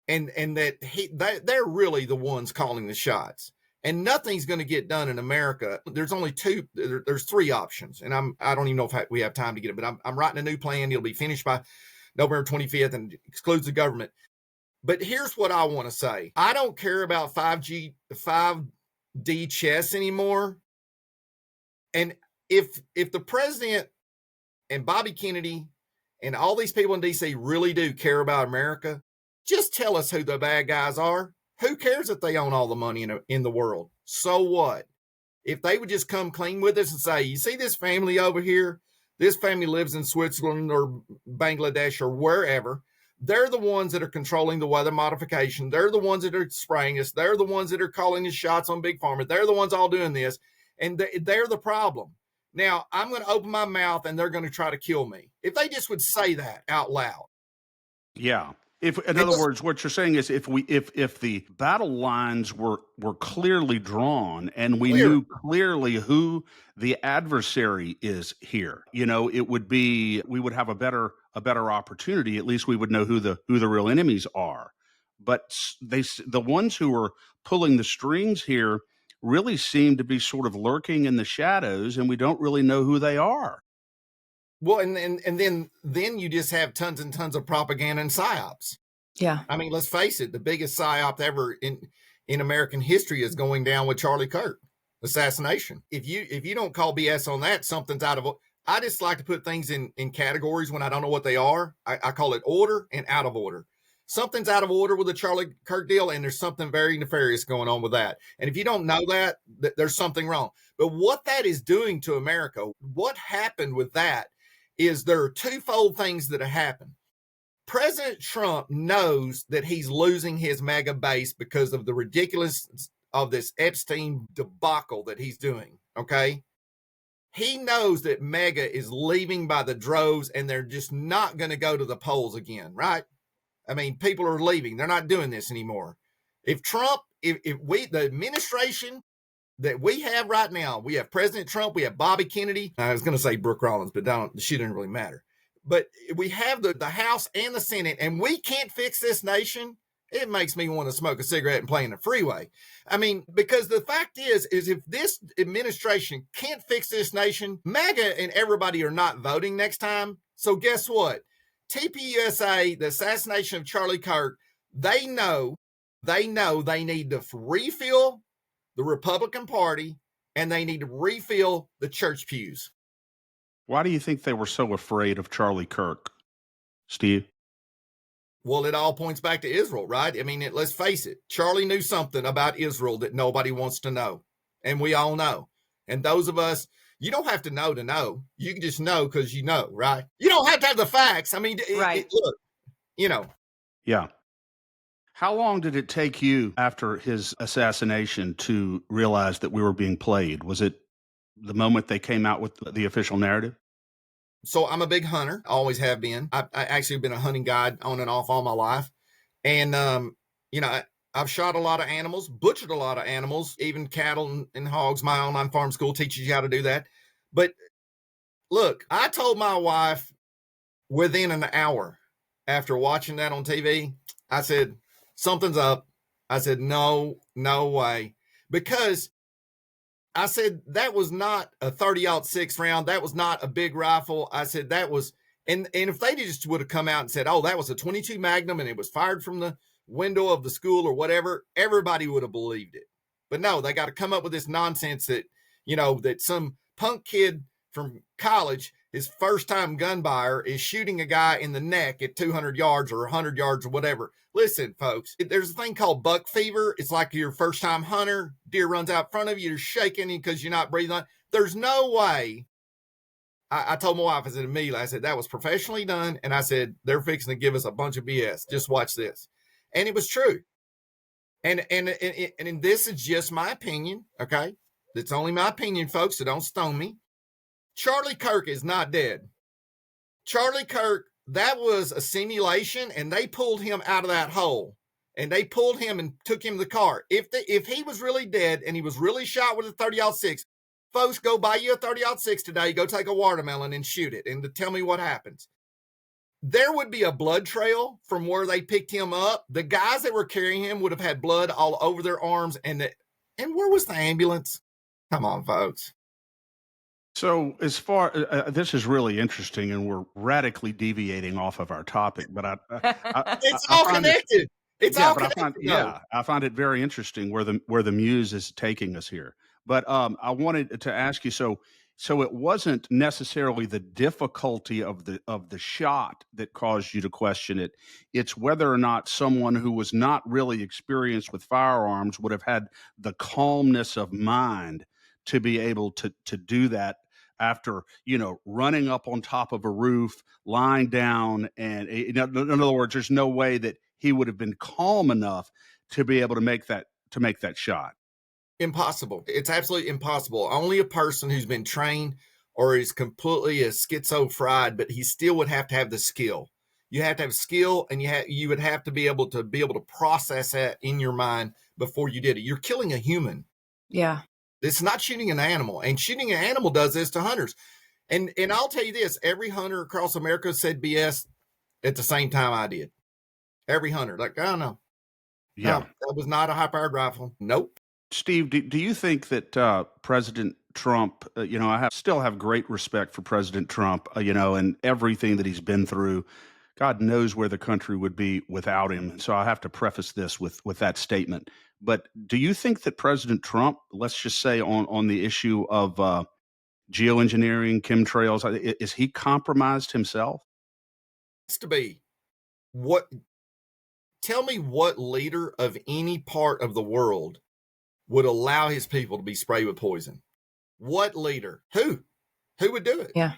S1: and that they're really the ones calling the shots. And nothing's going to get done in America. There's only there's three options. And I don't even know if we have time to get it, but I'm writing a new plan. It'll be finished by November 25th and excludes the government. But here's what I want to say. I don't care about 5D chess anymore. And if the president and Bobby Kennedy and all these people in DC really do care about America, just tell us who the bad guys are. Who cares if they own all the money in the world? So what? If they would just come clean with us and say, you see this family over here? This family lives in Switzerland or Bangladesh or wherever. They're the ones that are controlling the weather modification. They're the ones that are spraying us. They're the ones that are calling the shots on Big Pharma. They're the ones all doing this, and they're the problem. Now, I'm going to open my mouth, and they're going to try to kill me. If they just would say that out loud.
S3: Yeah. If, in other words, what you're saying is if the battle lines were clearly drawn and we knew clearly who the adversary is here, it would be, we would have a better opportunity. At least we would know who the real enemies are. But the ones who are pulling the strings here really seem to be sort of lurking in the shadows, and we don't really know who they are.
S1: Well, and then you just have tons and tons of propaganda and psyops.
S2: Yeah.
S1: I mean, let's face it, the biggest psyop ever in American history is going down with Charlie Kirk assassination. If you don't call BS on that, something's out of. I just like to put things in categories when I don't know what they are. I call it order and out of order. Something's out of order with the Charlie Kirk deal, and there's something very nefarious going on with that. And if you don't know that, there's something wrong. But what that is doing to America, what happened with that, is there are twofold things that have happened. President Trump knows that he's losing his MAGA base because of the ridiculousness of this Epstein debacle that he's doing, okay? He knows that MAGA is leaving by the droves, and they're just not going to go to the polls again, right? I mean, people are leaving. They're not doing this anymore. If Trump, the administration that we have right now, we have President Trump, we have Bobby Kennedy. I was going to say Brooke Rollins, but she didn't really matter. But we have the House and the Senate, and we can't fix this nation. It makes me want to smoke a cigarette and play in the freeway. I mean, because the fact is if this administration can't fix this nation, MAGA and everybody are not voting next time. So guess what? TPUSA, the assassination of Charlie Kirk, they know they need to refill the Republican Party, and they need to refill the church pews.
S3: Why do you think they were so afraid of Charlie Kirk, Steve?
S1: Well, it all points back to Israel, right? I mean, let's face it. Charlie knew something about Israel that nobody wants to know, and we all know. And those of us, you don't have to know to know. You can just know because you know, right? You don't have to have the facts. I mean,
S2: right.
S1: Look,
S3: Yeah. How long did it take you after his assassination to realize that we were being played? Was it the moment they came out with the official narrative?
S1: So I'm a big hunter, always have been. I actually been a hunting guide on and off all my life. And, I've shot a lot of animals, butchered a lot of animals, even cattle and hogs. My online farm school teaches you how to do that. But look, I told my wife within an hour after watching that on TV, I said, something's up. I said, no way. Because I said, that was not a 30-06 round. That was not a big rifle. I said, that was, and if they just would have come out and said, oh, that was a 22 Magnum and it was fired from the window of the school or whatever, everybody would have believed it. But no, they got to come up with this nonsense that, that some punk kid from college, his first time gun buyer, is shooting a guy in the neck at 200 yards or 100 yards or whatever. Listen, folks, there's a thing called buck fever. It's like your first time hunter, deer runs out in front of you, you're shaking because you're not breathing on. There's no way. I told my wife, I said immediately, I said, that was professionally done. And I said, they're fixing to give us a bunch of BS. Just watch this. And it was true. And this is just my opinion, okay? It's only my opinion, folks, so don't stone me. Charlie Kirk is not dead. Charlie Kirk, that was a simulation, and they pulled him out of that hole. And they pulled him and took him to the car. If he was really dead and he was really shot with a 30-06, folks, go buy you a 30-06 today, go take a watermelon and shoot it, and tell me what happens. There would be a blood trail from where they picked him up. The guys that were carrying him would have had blood all over their arms. And where was the ambulance? Come on, folks.
S3: So as far, this is really interesting, and we're radically deviating off of our topic, but
S1: it's all connected.
S3: I find it very interesting where the muse is taking us here. But I wanted to ask you, so it wasn't necessarily the difficulty of the shot that caused you to question it. It's whether or not someone who was not really experienced with firearms would have had the calmness of mind to be able to do that after, running up on top of a roof, lying down. And in other words, there's no way that he would have been calm enough to be able to make that shot.
S1: Impossible. It's absolutely impossible. Only a person who's been trained or is completely a schizo-fried, but he still would have to have the skill. You have to have skill, and you would have to be able to process that in your mind before you did it. You're killing a human.
S2: Yeah.
S1: It's not shooting an animal, and shooting an animal does this to hunters. And I'll tell you this: every hunter across America said BS at the same time I did. Every hunter, like, I don't know.
S3: Yeah.
S1: No, that was not a high-powered rifle. Nope.
S3: Steve, do you think that President Trump, still have great respect for President Trump, and everything that he's been through. God knows where the country would be without him. So I have to preface this with that statement. But do you think that President Trump, let's just say on the issue of geoengineering, chemtrails, is he compromised himself?
S1: It's to be. What? Tell me what leader of any part of the world would allow his people to be sprayed with poison? What leader? Who would do it?
S2: Yeah.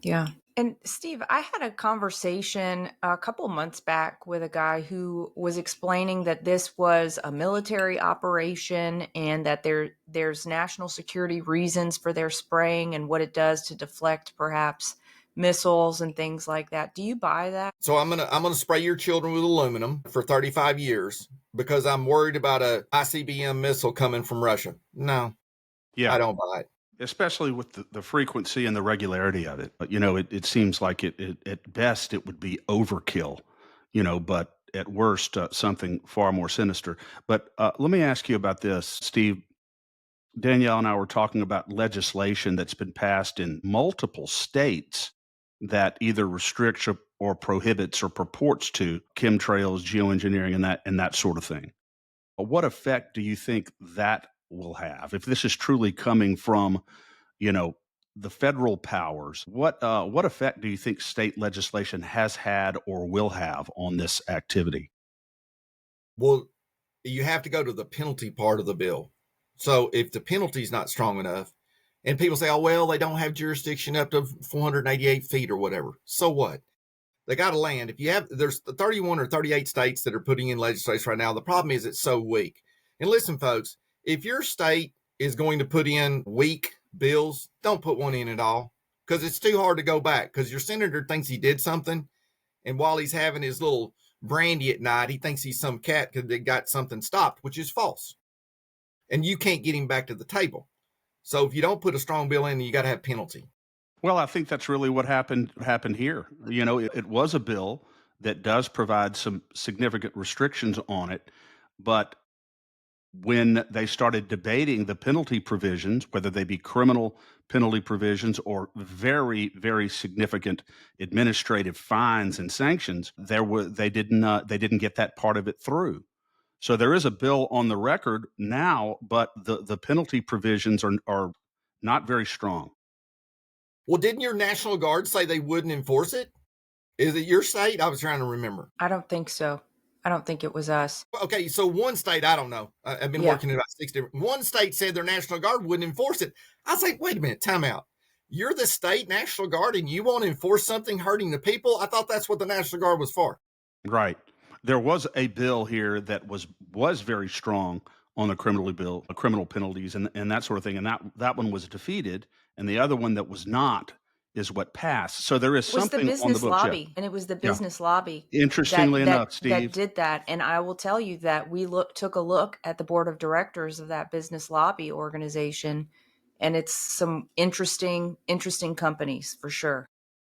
S2: Yeah. And Steve, I had a conversation a couple months back with a guy who was explaining that this was a military operation and that there's national security reasons for their spraying and what it does to deflect perhaps missiles and things like that. Do you buy that?
S1: So I'm gonna spray your children with aluminum for 35 years because I'm worried about a ICBM missile coming from Russia. No,
S3: Yeah.
S1: I don't buy it.
S3: Especially with the frequency and the regularity of it. But, it seems like it at best it would be overkill, but at worst something far more sinister. But let me ask you about this, Steve. Danielle and I were talking about legislation that's been passed in multiple states that either restricts or prohibits or purports to chemtrails, geoengineering, and that sort of thing. What effect do you think that will have if this is truly coming from, the federal powers? What effect do you think state legislation has had or will have on this activity?
S1: Well, you have to go to the penalty part of the bill. So if the penalty is not strong enough, and people say, oh, well, they don't have jurisdiction up to 488 feet or whatever. So what? They got to land. There's 31 or 38 states that are putting in legislation right now. The problem is it's so weak. And listen, folks, if your state is going to put in weak bills, don't put one in at all because it's too hard to go back because your senator thinks he did something. And while he's having his little brandy at night, he thinks he's some cat because they got something stopped, which is false. And you can't get him back to the table. So if you don't put a strong bill in, you got to have penalty.
S3: Well, I think that's really what happened here. It was a bill that does provide some significant restrictions on it, but when they started debating the penalty provisions, whether they be criminal penalty provisions or very, very significant administrative fines and sanctions, they didn't get that part of it through. So there is a bill on the record now, but the penalty provisions are not very strong.
S1: Well, didn't your National Guard say they wouldn't enforce it? Is it your state? I was trying to remember.
S2: I don't think so. I don't think it was us.
S1: Okay, so one state, I don't know. I've been working in about 6 different. One state said their National Guard wouldn't enforce it. I was like, wait a minute, time out. You're the state National Guard and you won't enforce something hurting the people? I thought that's what the National Guard was for.
S3: Right. There was a bill here that was very strong on the criminal penalties and that sort of thing. And that one was defeated. And the other one that was not is what passed. So there is something on the books.
S2: It was the business lobby, and it was the business lobby.
S3: Interestingly enough, Steve,
S2: that did that. And I will tell you that we took a look at the board of directors of that business lobby organization, and it's some interesting companies for sure.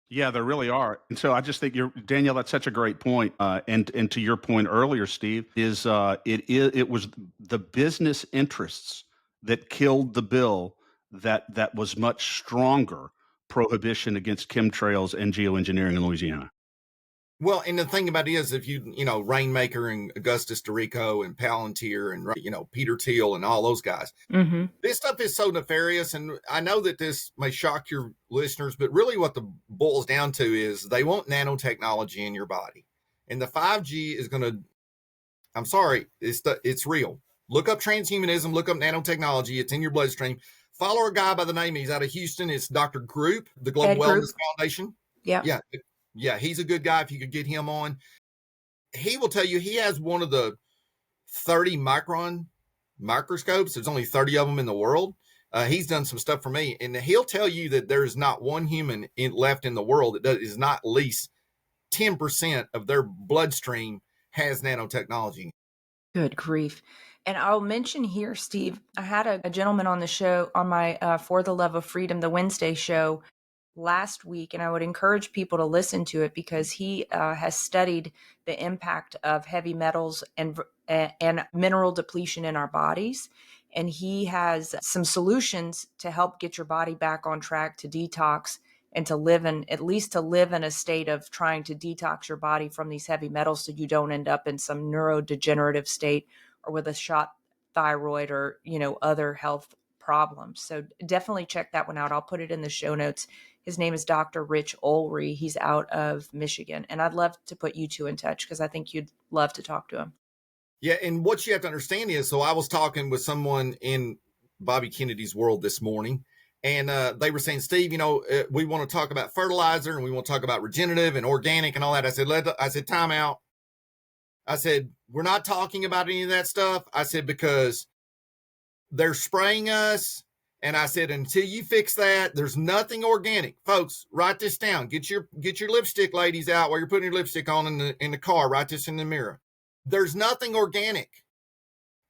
S3: Yeah, there really are. And so I just think Danielle, that's such a great point. And to your point earlier, Steve, it was the business interests that killed the bill that was much stronger prohibition against chemtrails and geoengineering in Louisiana.
S1: Well, and the thing about it is, if Rainmaker and Augustus DeRico and Palantir and, Peter Thiel and all those guys, this stuff is so nefarious. And I know that this may shock your listeners, but really what the boils down to is they want nanotechnology in your body. And the 5G is going to, I'm sorry, it's real. Look up transhumanism, look up nanotechnology. It's in your bloodstream. follow a guy by the name, he's out of Houston. It's Dr. Group, the Global
S2: Ed Group.
S1: Wellness Foundation.
S2: Yeah.
S1: Yeah. Yeah. He's a good guy. If you could get him on, he will tell you he has one of the 30 micron microscopes. There's only 30 of them in the world. He's done some stuff for me, and he'll tell you that there is not one human left in the world that is not at least 10% of their bloodstream has nanotechnology.
S2: Good grief. And I'll mention here, Steve, I had a gentleman on the show on my For the Love of Freedom, the Wednesday show last week, and I would encourage people to listen to it because he has studied the impact of heavy metals and mineral depletion in our bodies. And he has some solutions to help get your body back on track to detox and to live in, at least to live in a state of trying to detox your body from these heavy metals so you don't end up in some neurodegenerative state or with a shot thyroid or, other health problems. So definitely check that one out. I'll put it in the show notes. His name is Dr. Rich Ulrey. He's out of Michigan. And I'd love to put you two in touch because I think you'd love to talk to him.
S1: Yeah. And what you have to understand is, so I was talking with someone in Bobby Kennedy's world this morning, and they were saying, Steve, we want to talk about fertilizer and we want to talk about regenerative and organic and all that. I said, time out. I said, we're not talking about any of that stuff. I said, because they're spraying us. And I said, until you fix that, there's nothing organic. Folks, write this down. Get your lipstick ladies out while you're putting your lipstick on in the car. Write this in the mirror. There's nothing organic.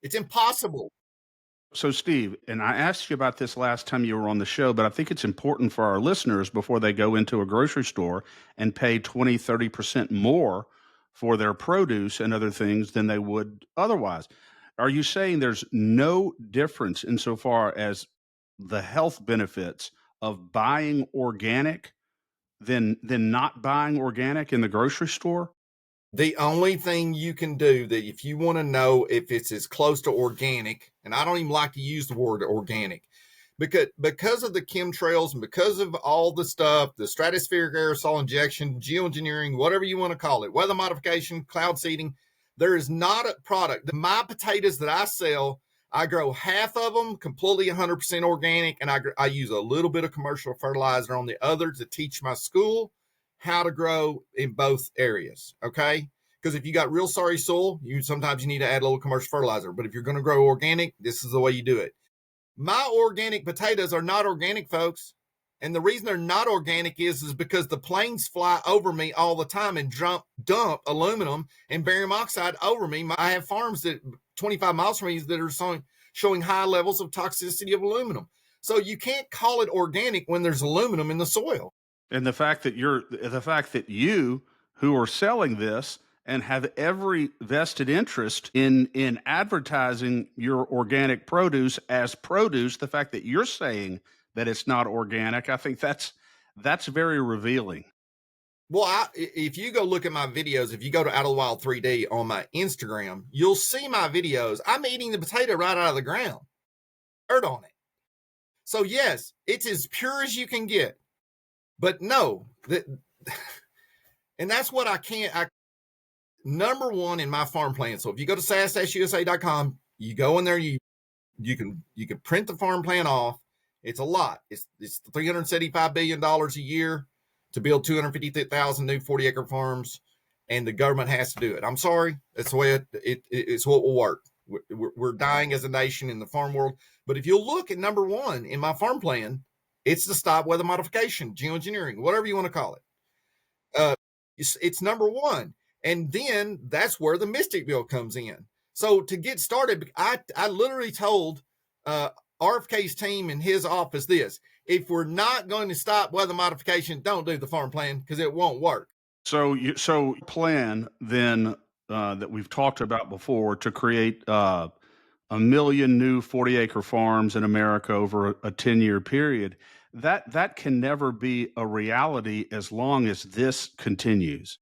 S1: It's impossible.
S3: So, Steve, and I asked you about this last time you were on the show, but I think it's important for our listeners before they go into a grocery store and pay 20, 30% more for their produce and other things than they would otherwise. Are you saying there's no difference insofar as the health benefits of buying organic than not buying organic in the grocery store?
S1: The only thing you can do that if you want to know if it's as close to organic, and I don't even like to use the word organic, because of the chemtrails and because of all the stuff, the stratospheric aerosol injection, geoengineering, whatever you want to call it, weather modification, cloud seeding, there is not a product. My potatoes that I sell, I grow half of them completely 100% organic, and I use a little bit of commercial fertilizer on the other to teach my school how to grow in both areas, okay? Because if you got real sorry soil, sometimes you need to add a little commercial fertilizer. But if you're going to grow organic, this is the way you do it. My organic potatoes are not organic, folks. And the reason they're not organic is because the planes fly over me all the time and dump aluminum and barium oxide over me. I have farms that 25 miles from me that are showing high levels of toxicity of aluminum. So you can't call it organic when there's aluminum in the soil.
S3: And the fact that you who are selling this and have every vested interest in advertising your organic produce as produce, the fact that you're saying that it's not organic, I think that's very revealing.
S1: Well, if you go look at my videos, if you go to Out of the Wild 3D on my Instagram, you'll see my videos. I'm eating the potato right out of the ground, dirt on it. So yes, it's as pure as you can get. But no, and that's what number one in my farm plan. So if you go to sas-usa.com, you go in there, you can print the farm plan off. It's a lot. It's $375 billion a year to build 250,000 new 40-acre farms, and the government has to do it. I'm sorry. That's the way it's what will work. We're dying as a nation in the farm world. But if you look at number one in my farm plan, it's to stop weather modification, geoengineering, whatever you want to call it. It's number one. And then that's where the Mystic Bill comes in. So to get started, I literally told RFK's team in his office this: if we're not going to stop weather modification, don't do the farm plan because it won't work.
S3: So plan then that we've talked about before to create 1 million new 40-acre farms in America over a 10-year period, that can never be a reality as long as this continues.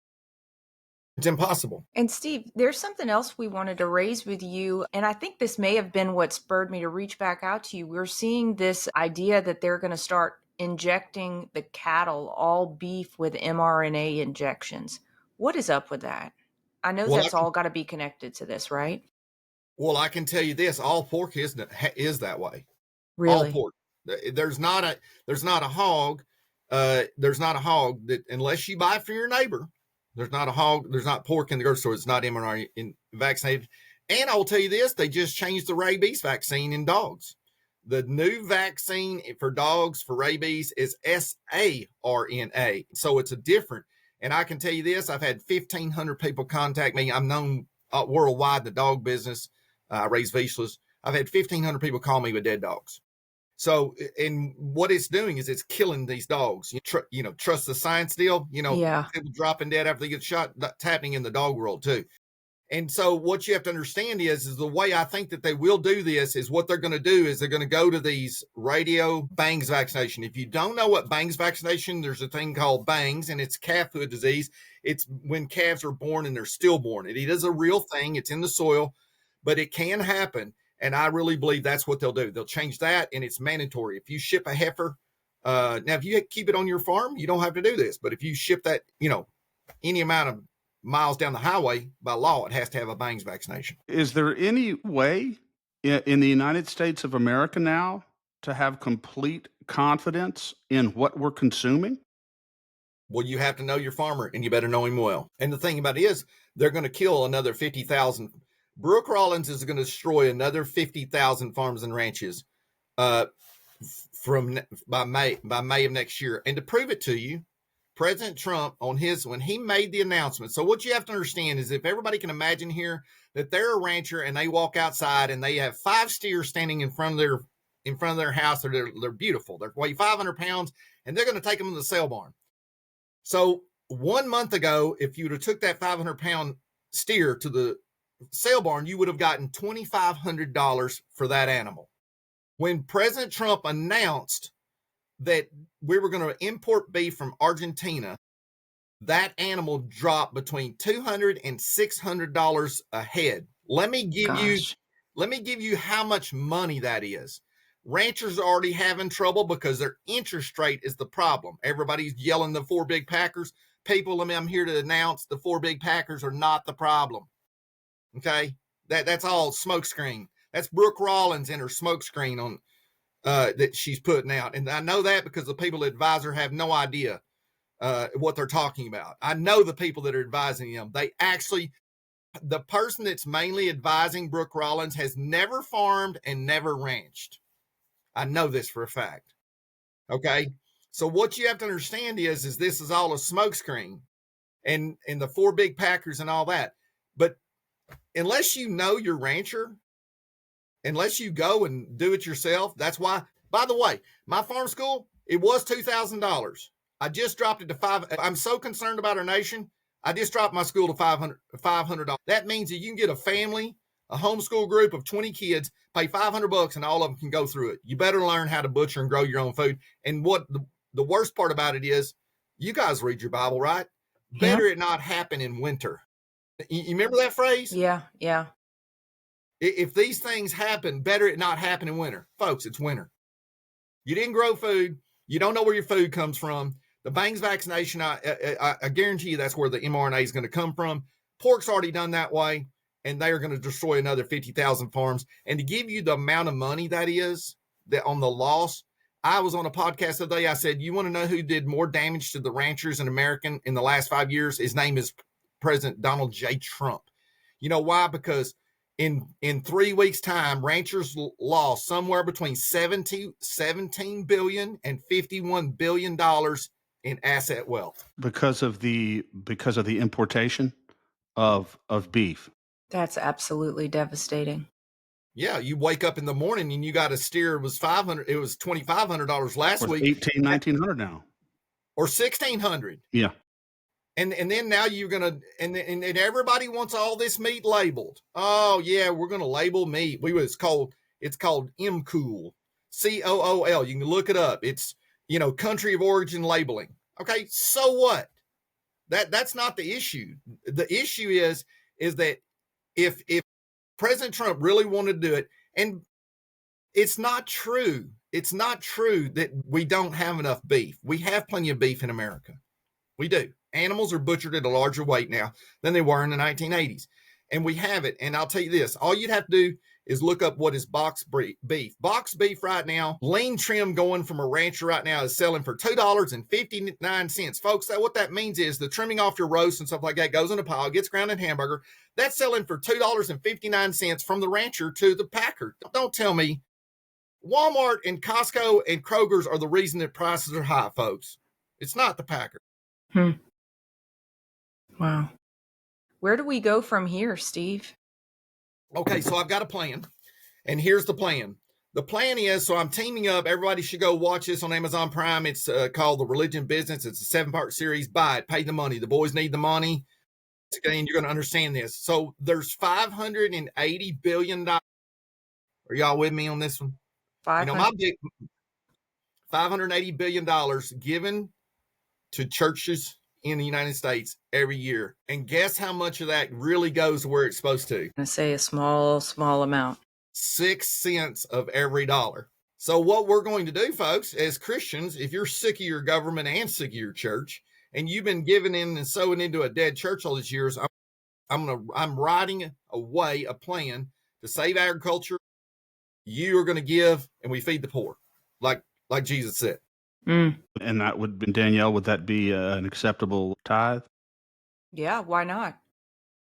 S1: It's impossible.
S2: And Steve, there's something else we wanted to raise with you. And I think this may have been what spurred me to reach back out to you. We're seeing this idea that they're going to start injecting the cattle, all beef, with mRNA injections. What is up with that? I know that's all got to be connected to this, right?
S1: Well, I can tell you this: all pork is that way.
S2: Really?
S1: All pork. There's not a hog. There's not a hog that, unless you buy it from your neighbor, there's not a hog. There's not pork in the grocery store. It's not mRNA vaccinated. And I will tell you this: they just changed the rabies vaccine in dogs. The new vaccine for dogs for rabies is SARNA. So it's a different. And I can tell you this: I've had 1,500 people contact me. I'm known worldwide in the dog business. I raise Vizslas. I've had 1,500 people call me with dead dogs. So, and what it's doing is it's killing these dogs. Trust the science deal. People dropping dead after they get shot. That's happening in the dog world too. And so what you have to understand is the way I think that they will do this is what they're going to do is they're going to go to these radio bangs vaccination. If you don't know what bangs vaccination, there's a thing called bangs, and it's calf foot disease. It's when calves are born and they're stillborn. It is a real thing. It's in the soil, but it can happen. And I really believe that's what they'll do. They'll change that, and it's mandatory. If you ship a heifer, now if you keep it on your farm, you don't have to do this. But if you ship that, any amount of miles down the highway, by law, it has to have a bangs vaccination.
S3: Is there any way in the United States of America now to have complete confidence in what we're consuming?
S1: Well, you have to know your farmer, and you better know him well. And the thing about it is, they're going to kill another 50,000. Brooke Rollins is going to destroy another 50,000 farms and ranches by May of next year. And to prove it to you, President Trump when he made the announcement. So what you have to understand is if everybody can imagine here that they're a rancher and they walk outside and they have 5 steers standing in front of their house. They're beautiful. They weigh 500 pounds and they're going to take them to the sale barn. So 1 month ago, if you would have took that 500-pound steer to the sale barn, you would have gotten $2,500 for that animal. When President Trump announced that we were going to import beef from Argentina, that animal dropped between $200 and $600 a head. Let me give you how much money that is. Ranchers are already having trouble because their interest rate is the problem. Everybody's yelling the 4 big packers. People, I'm here to announce the 4 big packers are not the problem. Okay, that's all smokescreen. That's Brooke Rollins and her smokescreen on that she's putting out, and I know that because the people that advise her have no idea what they're talking about. I know the people that are advising them. The person that's mainly advising Brooke Rollins has never farmed and never ranched. I know this for a fact. Okay, so what you have to understand is this is all a smokescreen, and the 4 big packers and all that, but unless you know your rancher, unless you go and do it yourself, that's why, by the way, my farm school, it was $2,000. I just dropped it to $500. I'm so concerned about our nation. I just dropped my school to $500. That means that you can get a family, a homeschool group of 20 kids, pay $500 and all of them can go through it. You better learn how to butcher and grow your own food. And what the worst part about it is, you guys read your Bible, right? Yeah. Better it not happen in winter. You remember that phrase?
S2: Yeah.
S1: If these things happen, better it not happen in winter. Folks, it's winter. You didn't grow food. You don't know where your food comes from. The bangs vaccination, I guarantee you that's where the mRNA is going to come from. Pork's already done that way, and they are going to destroy another 50,000 farms. And to give you the amount of money that is that on the loss, I was on a podcast the other day. I said, you want to know who did more damage to the ranchers in America in the last 5 years? His name is President Donald J. Trump. You know why? Because in 3 weeks' time, ranchers lost somewhere between $17 billion and $51 billion in asset wealth
S3: because of the importation of beef.
S2: That's absolutely devastating.
S1: Yeah, you wake up in the morning and you got a steer. It was $500. It was $2,500 last week.
S3: $1,900 now,
S1: or $1,600.
S3: Yeah.
S1: And then now you're gonna and everybody wants all this meat labeled. Oh yeah, we're gonna label meat. It's called MCOOL, COOL. You can look it up. It's country of origin labeling. Okay, so what? That's not the issue. The issue is that if President Trump really wanted to do it, and it's not true. It's not true that we don't have enough beef. We have plenty of beef in America. We do. Animals are butchered at a larger weight now than they were in the 1980s. And we have it. And I'll tell you this, all you'd have to do is look up what is box beef. Box beef right now, lean trim going from a rancher right now is selling for $2.59. Folks, what that means is the trimming off your roast and stuff like that goes in a pile, gets ground in hamburger. That's selling for $2.59 from the rancher to the packer. Don't tell me Walmart and Costco and Kroger's are the reason that prices are high, folks. It's not the packer.
S2: Wow. Where do we go from here, Steve?
S1: Okay, so I've got a plan, and here's the plan. The plan is, so I'm teaming up. Everybody should go watch this on Amazon Prime. It's called The Religion Business. It's a 7-part series. Buy it. Pay the money. The boys need the money. And you're going to understand this. So there's $580 billion. Are y'all with me on this one? My big $580 billion given to churches in the United States every year. And guess how much of that really goes where it's supposed to?
S2: I'm going to say a small amount.
S1: 6 cents of every dollar. So what we're going to do, folks, as Christians, if you're sick of your government and sick of your church, and you've been giving in and sowing into a dead church all these years, I'm writing a plan to save agriculture. You are going to give, and we feed the poor, like Jesus said.
S3: And that would be, Danielle, would that be an acceptable tithe?
S2: Yeah, why not?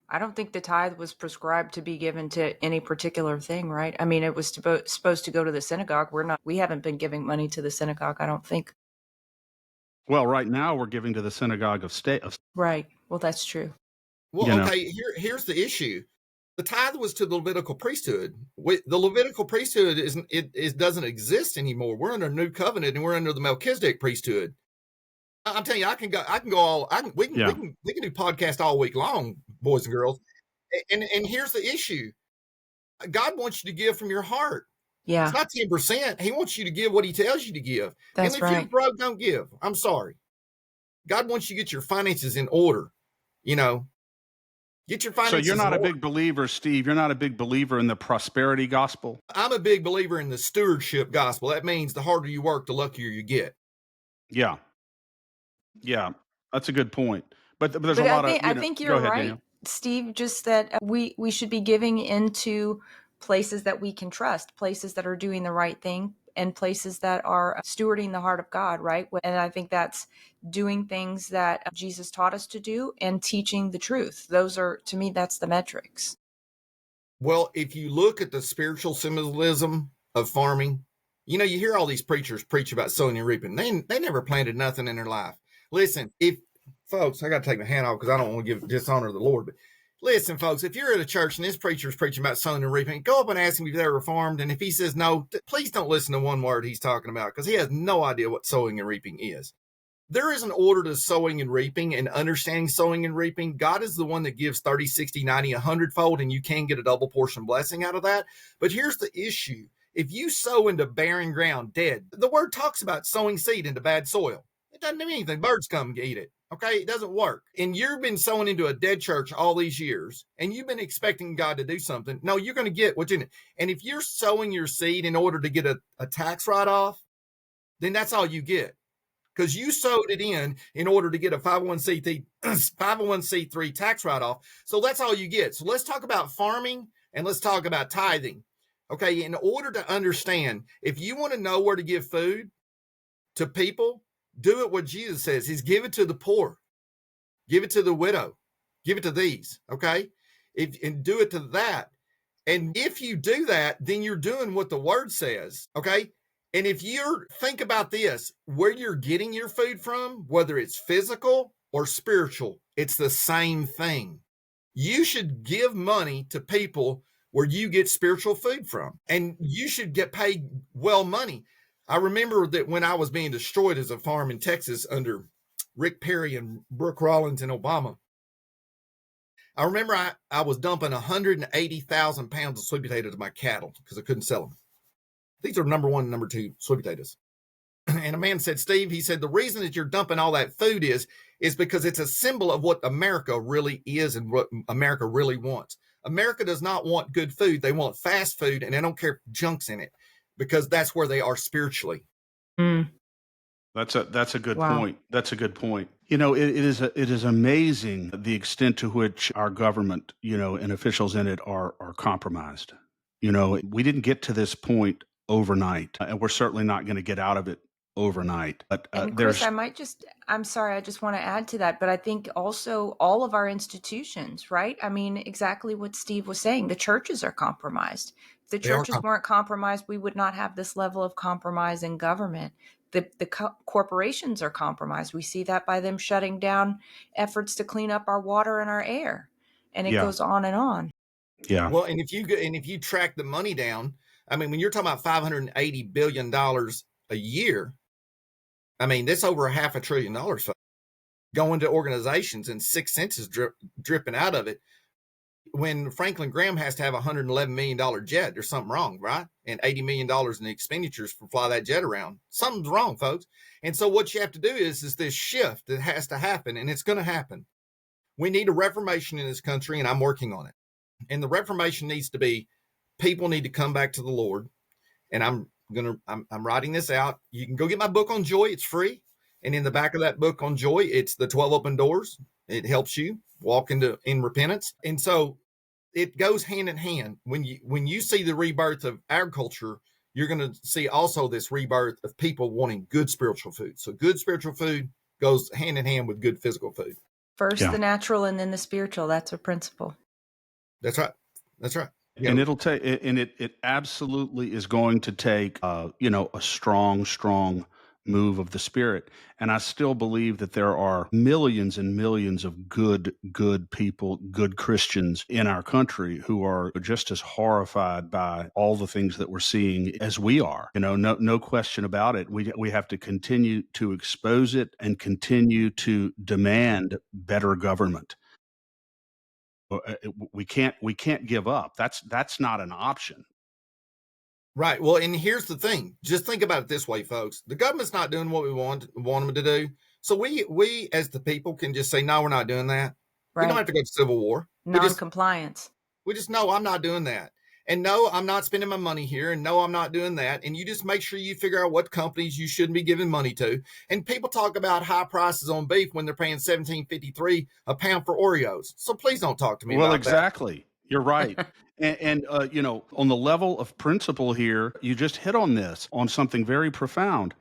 S2: I don't think the tithe was prescribed to be given to any particular thing, right? I mean, it was supposed to go to the synagogue. We haven't been giving money to the synagogue, I don't think.
S3: Well, right now we're giving to the synagogue of state.
S2: Right. Well, that's true.
S1: Well, okay, here's the issue. The tithe was to the Levitical priesthood. The Levitical priesthood doesn't exist anymore. We're under a new covenant, and we're under the Melchizedek priesthood. I'm telling you, we can do podcast all week long, boys and girls. And here's the issue. God wants you to give from your heart.
S2: Yeah.
S1: It's not 10%. He wants you to give what he tells you to give.
S2: That's
S1: and if you're broke, don't give. I'm sorry. God wants you to get your finances in order. Get your finances.
S3: So you're not a big believer, Steve. You're not a big believer in the prosperity gospel?
S1: I'm a big believer in the stewardship gospel. That means the harder you work, the luckier you get.
S3: Yeah. Yeah. That's a good point. But there's a lot of...
S2: I think you're right, Danielle. Steve, just that we should be giving into places that we can trust, places that are doing the right thing, and places that are stewarding the heart of God, right? And I think that's doing things that Jesus taught us to do and teaching the truth. Those are, to me, that's the metrics.
S1: Well, if you look at the spiritual symbolism of farming, you hear all these preachers preach about sowing and reaping. They never planted nothing in their life. Listen, folks, I got to take my hand off because I don't want to give dishonor to the Lord, but listen, folks, if you're at a church and this preacher is preaching about sowing and reaping, go up and ask him if they're reformed. And if he says no, please don't listen to one word he's talking about because he has no idea what sowing and reaping is. There is an order to sowing and reaping and understanding sowing and reaping. God is the one that gives 30, 60, 90, 100-fold, and you can get a double portion blessing out of that. But here's the issue. If you sow into barren ground, dead, the word talks about sowing seed into bad soil. It doesn't do anything. Birds come and eat it. Okay, it doesn't work. And you've been sowing into a dead church all these years, and you've been expecting God to do something. No, you're going to get what's in it. And if you're sowing your seed in order to get a tax write-off, then that's all you get. Because you sowed it in order to get a 501c3 tax write-off. So that's all you get. So let's talk about farming and let's talk about tithing. Okay, in order to understand, if you want to know where to give food to people, do it what Jesus says. He's give it to the poor, give it to the widow, give it to these, okay? And do it to that. And if you do that, then you're doing what the word says, okay? And if think about this, where you're getting your food from, whether it's physical or spiritual, it's the same thing. You should give money to people where you get spiritual food from, and you should get paid well money. I remember that when I was being destroyed as a farm in Texas under Rick Perry and Brooke Rollins and Obama, I remember I was dumping 180,000 pounds of sweet potatoes to my cattle because I couldn't sell them. These are number 1 and number 2 sweet potatoes. And a man said, Steve, he said, the reason that you're dumping all that food is because it's a symbol of what America really is and what America really wants. America does not want good food. They want fast food, and they don't care if junk's in it because that's where they are spiritually.
S3: That's a good
S2: Wow.
S3: point. That's a good point. It is amazing the extent to which our government, and officials in it are compromised. We didn't get to this point overnight, and we're certainly not going to get out of it overnight. But
S2: And Chris,
S3: there's
S2: I'm sorry, I just want to add to that, but I think also all of our institutions, right? I mean, exactly what Steve was saying. The churches are compromised. If the
S1: They are.
S2: churches weren't compromised, we would not have this level of compromise in government. The corporations are compromised. We see that by them shutting down efforts to clean up our water and our air. And it
S3: yeah,
S2: goes on and on.
S3: yeah,
S1: Well, and if you track the money down, I mean, when you're talking about $580 billion a year, I mean, that's over $500 billion going to organizations and 6 cents is dripping out of it. When Franklin Graham has to have a $111 million jet, there's something wrong, right? And $80 million in the expenditures for fly that jet around. Something's wrong, folks. And so what you have to do is this shift that has to happen, and it's going to happen. We need a reformation in this country, and I'm working on it. And the reformation needs to be, people need to come back to the Lord. And I'm writing this out. You can go get my book on joy. It's free. And in the back of that book on joy, it's the 12 open doors. It helps you walk in repentance. And so it goes hand in hand. When you see the rebirth of agriculture, you're going to see also this rebirth of people wanting good spiritual food. So good spiritual food goes hand in hand with good physical food.
S2: First
S3: Yeah.
S2: the natural and then the spiritual. That's a principle.
S1: That's right. That's right.
S3: And it'll take, and it absolutely is going to take, a strong move of the Spirit. And I still believe that there are millions and millions of good people, good Christians in our country who are just as horrified by all the things that we're seeing as we are. No question about it. We have to continue to expose it and continue to demand better government. We can't give up. That's not an option.
S1: Right. Well, and here's the thing. Just think about it this way, folks. The government's not doing what we want them to do. So we as the people can just say, no, we're not doing that.
S2: Right.
S1: We don't have to go to civil war.
S2: Non-compliance.
S1: We just know I'm not doing that. And no, I'm not spending my money here. And no, I'm not doing that. And you just make sure you figure out what companies you shouldn't be giving money to. And people talk about high prices on beef when they're paying $17.53 a pound for Oreos. So please don't talk to me about
S3: exactly. That. You're right. And on the level of principle here, you just hit on something very profound.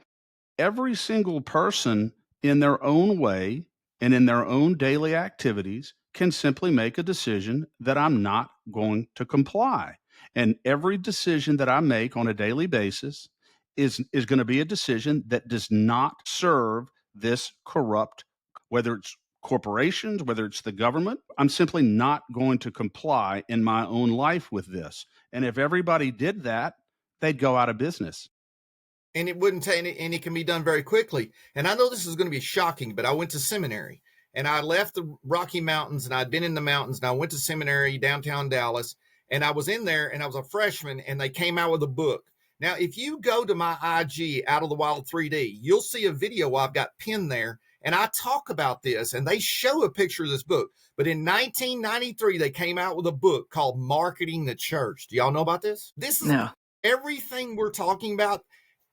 S3: Every single person in their own way and in their own daily activities can simply make a decision that I'm not going to comply. And every decision that I make on a daily basis is going to be a decision that does not serve this corrupt, whether it's corporations, whether it's the government. I'm simply not going to comply in my own life with this. And if everybody did that, they'd go out of business.
S1: And it wouldn't take, and it can be done very quickly. And I know this is going to be shocking, but I went to seminary and I left the Rocky Mountains and I'd been in the mountains and I went to seminary downtown Dallas and I was in there and I was a freshman and they came out with a book. Now, if you go to my IG Out of the Wild 3D, you'll see a video I've got pinned there. And I talk about this and they show a picture of this book. But in 1993, they came out with a book called Marketing the Church. Do y'all know about this? This is everything we're talking about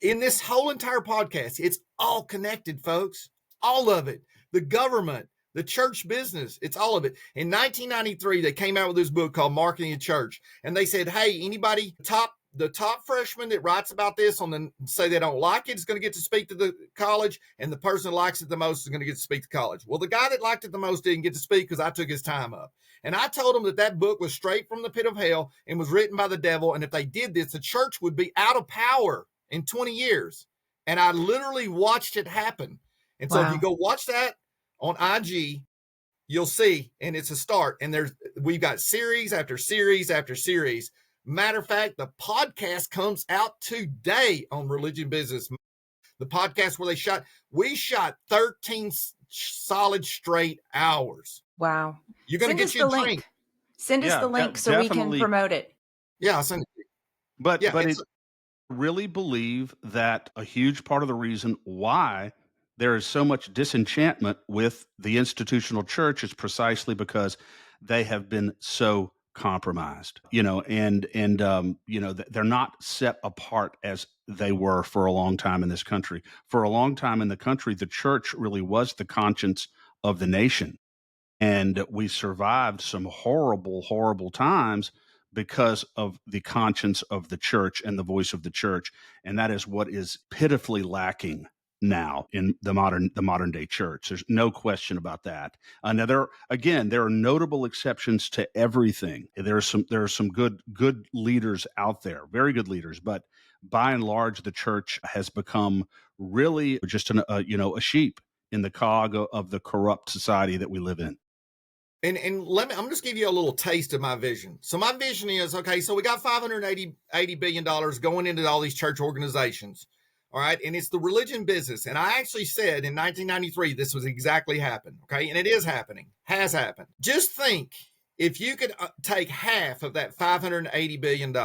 S1: in this whole entire podcast. It's all connected, folks. All of it. The government, the church business, it's all of it. In 1993, they came out with this book called Marketing the Church. And they said, hey, anybody the top freshman that writes about this say they don't like it is going to get to speak to the college, and the person that likes it the most is going to get to speak to college. Well, the guy that liked it the most didn't get to speak because I took his time up. And I told him that book was straight from the pit of hell and was written by the devil. And if they did this, the church would be out of power in 20 years. And I literally watched it happen. And so if you go watch that on IG, you'll see, and it's a start. And we've got series after series after series. Matter of fact, the podcast comes out today on Religion Business. The podcast where we shot 13 solid straight hours.
S2: Wow.
S1: You're going to get you a drink.
S2: Send us the link so we can promote it.
S1: Yeah, I'll send it.
S3: But I really believe that a huge part of the reason why there is so much disenchantment with the institutional church is precisely because they have been so compromised, they're not set apart as they were for a long time in this country. For a long time in the country, the church really was the conscience of the nation. And we survived some horrible, horrible times because of the conscience of the church and the voice of the church. And that is what is pitifully lacking now in the modern day church. There's no question about that. Now there are notable exceptions to everything. There are some good leaders out there, very good leaders, but by and large, the church has become really just a sheep in the cog of the corrupt society that we live in.
S1: And I'm just give you a little taste of my vision. So my vision is, okay, so we got $580 billion going into all these church organizations. All right. And it's the religion business. And I actually said in 1993, this was exactly happened. Okay. And it is happening, has happened. Just think if you could take half of that $580 billion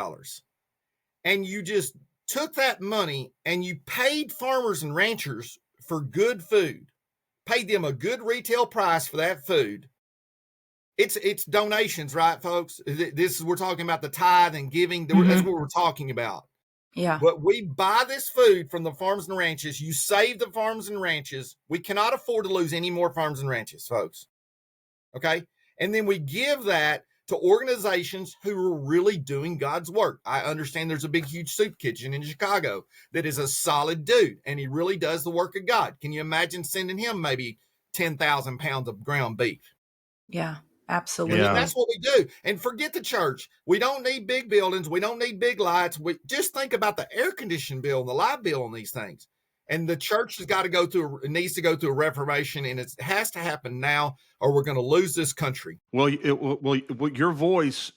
S1: and you just took that money and you paid farmers and ranchers for good food, paid them a good retail price for that food. It's donations, right, folks? We're talking about the tithe and giving. That's what we're talking about.
S2: Yeah.
S1: But we buy this food from the farms and ranches. You save the farms and ranches. We cannot afford to lose any more farms and ranches, folks. Okay? And then we give that to organizations who are really doing God's work. I understand there's a big, huge soup kitchen in Chicago that is a solid dude, and he really does the work of God. Can you imagine sending him maybe 10,000 pounds of ground beef?
S2: Yeah. Absolutely.
S3: Yeah.
S1: That's what we do. And forget the church. We don't need big buildings. We don't need big lights. We just think about the air conditioning bill and the light bill on these things. And the church needs to go through a reformation, and it has to happen now, or we're going to lose this country.
S3: Well, your voice,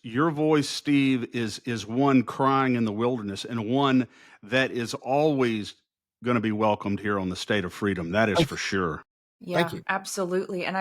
S3: Steve, is one crying in the wilderness, and one that is always going to be welcomed here on the State of Freedom. That is for sure.
S2: Yeah,
S1: Thank you.
S2: absolutely. And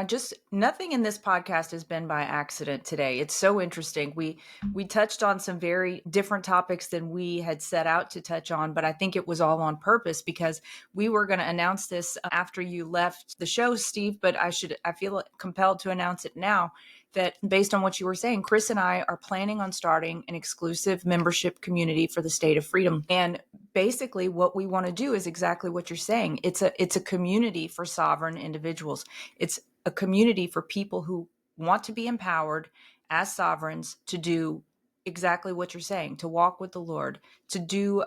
S2: nothing in this podcast has been by accident today. It's so interesting. We touched on some very different topics than we had set out to touch on, but I think it was all on purpose because we were going to announce this after you left the show, Steve, but I feel compelled to announce it now that based on what you were saying, Chris and I are planning on starting an exclusive membership community for the State of Freedom. And basically what we want to do is exactly what you're saying. It's a community for sovereign individuals. It's a community for people who want to be empowered as sovereigns to do exactly what you're saying, to walk with the Lord, to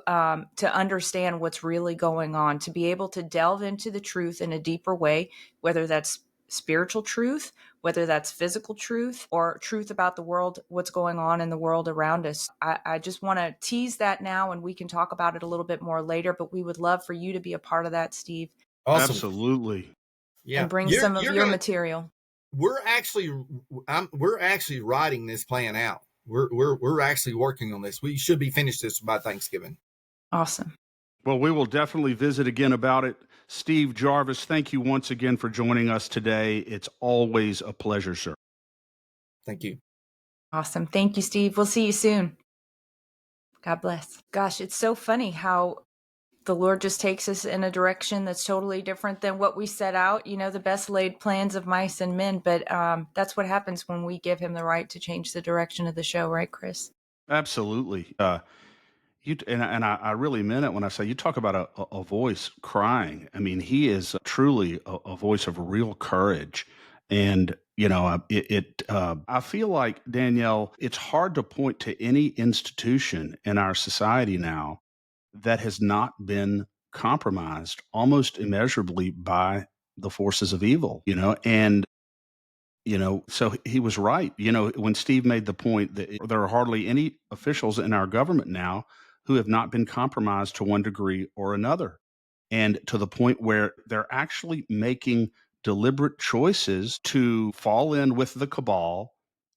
S2: understand what's really going on, to be able to delve into the truth in a deeper way, whether that's spiritual truth, whether that's physical truth or truth about the world, what's going on in the world around us. I just want to tease that now, and we can talk about it a little bit more later, but we would love for you to be a part of that, Steve.
S1: Awesome.
S3: Absolutely.
S1: Yeah.
S2: And bring some of your material.
S1: We're actually writing this plan out. We're actually working on this. We should be finished this by Thanksgiving.
S2: Awesome.
S3: Well, we will definitely visit again about it. Steve Jarvis, thank you once again for joining us today. It's always a pleasure, sir.
S1: Thank you.
S2: Awesome. Thank you, Steve. We'll see you soon. God bless. Gosh, it's so funny how the Lord just takes us in a direction that's totally different than what we set out. You know, the best laid plans of mice and men. But that's what happens when we give him the right to change the direction of the show. Right, Chris?
S3: Absolutely. I really meant it when I say you talk about a voice crying. I mean, he is truly a voice of real courage. And, I feel like, Danielle, it's hard to point to any institution in our society now that has not been compromised almost immeasurably by the forces of evil, and so he was right. When Steve made the point that there are hardly any officials in our government now who have not been compromised to one degree or another. And to the point where they're actually making deliberate choices to fall in with the cabal,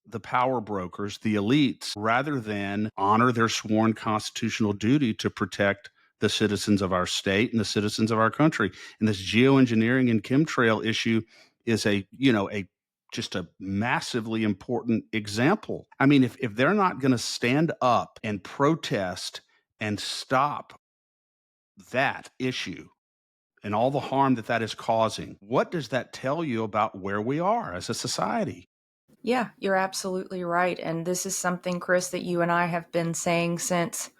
S3: the power brokers, the elites, rather than honor their sworn constitutional duty to protect the citizens of our state and the citizens of our country. And this geoengineering and chemtrail issue is just a massively important example. I mean, if they're not going to stand up and protest and stop that issue and all the harm that is causing, what does that tell you about where we are as a society?
S2: Yeah, you're absolutely right. And this is something, Chris, that you and I have been saying since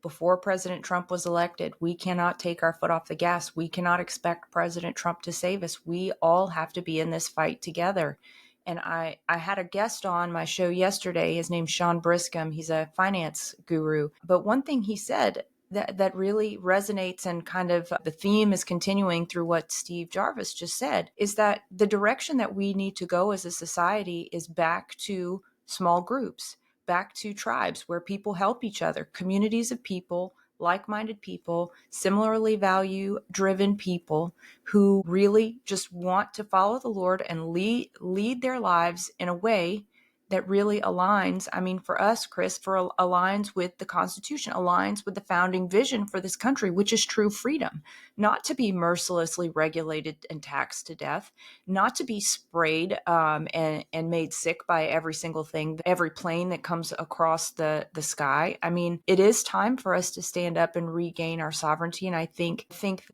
S2: before President Trump was elected. We cannot take our foot off the gas. We cannot expect President Trump to save us. We all have to be in this fight together. And I had a guest on my show yesterday. His name's Sean Briscom. He's a finance guru. But one thing he said that really resonates, and kind of the theme is continuing through what Steve Jarvis just said, is that the direction that we need to go as a society is back to small groups, back to tribes where people help each other, communities of people, like-minded people, similarly value-driven people who really just want to follow the Lord and lead their lives in a way that really aligns. I mean, for us, Chris, aligns with the Constitution, aligns with the founding vision for this country, which is true freedom, not to be mercilessly regulated and taxed to death, not to be sprayed and made sick by every single thing, every plane that comes across the sky. I mean, it is time for us to stand up and regain our sovereignty. And I think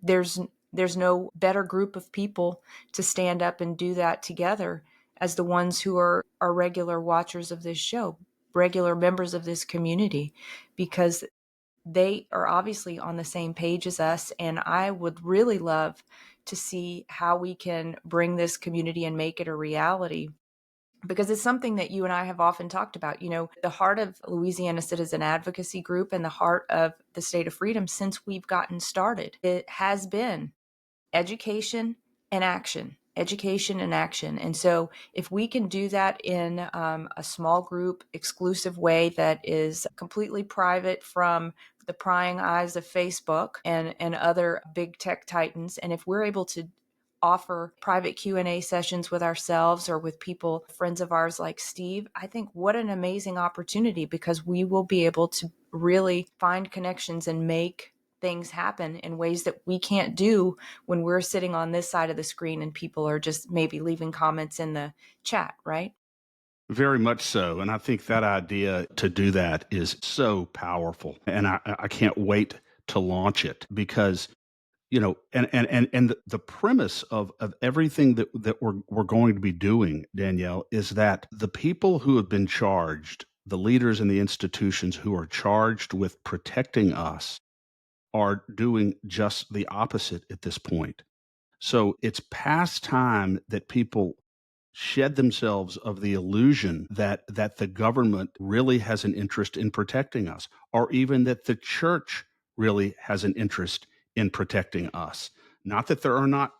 S2: there's no better group of people to stand up and do that together as the ones who are regular watchers of this show, regular members of this community, because they are obviously on the same page as us. And I would really love to see how we can bring this community and make it a reality, because it's something that you and I have often talked about. You know, the heart of Louisiana Citizen Advocacy Group and the heart of the State of Freedom since we've gotten started, it has been education and action, education and action. And so if we can do that in a small group, exclusive way that is completely private from the prying eyes of Facebook and other big tech titans, and if we're able to offer private Q&A sessions with ourselves or with people, friends of ours like Steve, I think what an amazing opportunity, because we will be able to really find connections and make things happen in ways that we can't do when we're sitting on this side of the screen and people are just maybe leaving comments in the chat, right?
S3: Very much so. And I think that idea to do that is so powerful. And I can't wait to launch it because, and the premise of everything that we're going to be doing, Danielle, is that the people who have been charged, the leaders and the institutions who are charged with protecting us, are doing just the opposite at this point. So it's past time that people shed themselves of the illusion that the government really has an interest in protecting us, or even that the church really has an interest in protecting us. Not that there are not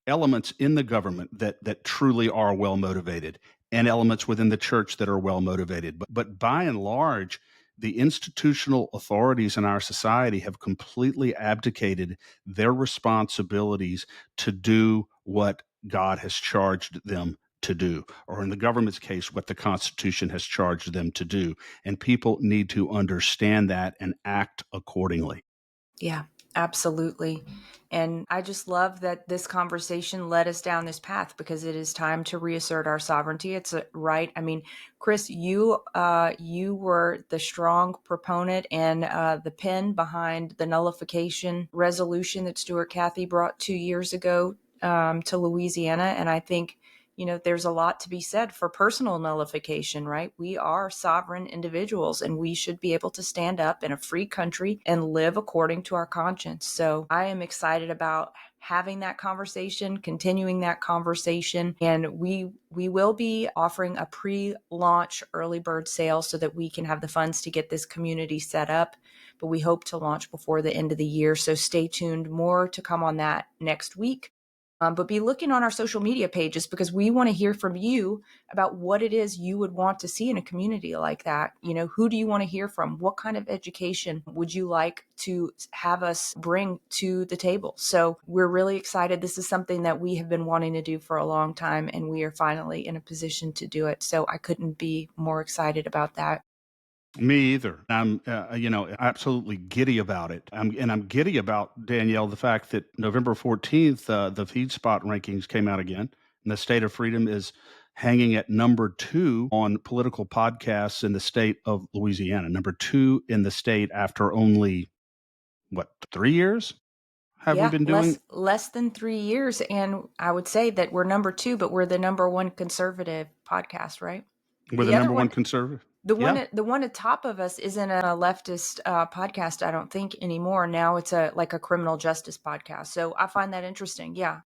S3: elements in the government that truly are well motivated, and elements within the church that are well motivated. But by and large, the institutional authorities in our society have completely abdicated their responsibilities to do what God has charged them to do, or in the government's case, what the Constitution has charged them to do. And people need to understand that and act accordingly.
S2: Yeah, absolutely. And I just love that this conversation led us down this path, because it is time to reassert our sovereignty. It's right. I mean, Chris, you were the strong proponent and the pen behind the nullification resolution that Stuart Cathy brought 2 years ago to Louisiana. And I think, you know, there's a lot to be said for personal nullification, right? We are sovereign individuals and we should be able to stand up in a free country and live according to our conscience. So I am excited about having that conversation, continuing that conversation, and we will be offering a pre-launch early bird sale so that we can have the funds to get this community set up. But we hope to launch before the end of the year. So stay tuned. More to come on that next week. But be looking on our social media pages, because we want to hear from you about what it is you would want to see in a community like that. You know, who do you want to hear from? What kind of education would you like to have us bring to the table? So we're really excited. This is something that we have been wanting to do for a long time, and we are finally in a position to do it. So I couldn't be more excited about that.
S3: Me either. I'm, absolutely giddy about it. I'm giddy about, Danielle, the fact that November 14th, the feed spot rankings came out again, and the State of Freedom is hanging at number 2 on political podcasts in the state of Louisiana. Number 2 in the state after only, 3 years have we
S2: Yeah,
S3: been doing?
S2: less than 3 years, and I would say that we're number 2, but we're the number 1 conservative podcast, right?
S3: We're the
S2: The other
S3: number one
S2: one,
S3: conservative.
S2: the
S3: Yeah.
S2: one at top of us isn't a leftist podcast, I don't think anymore. Now it's like a criminal justice podcast. So I find that interesting. Yeah.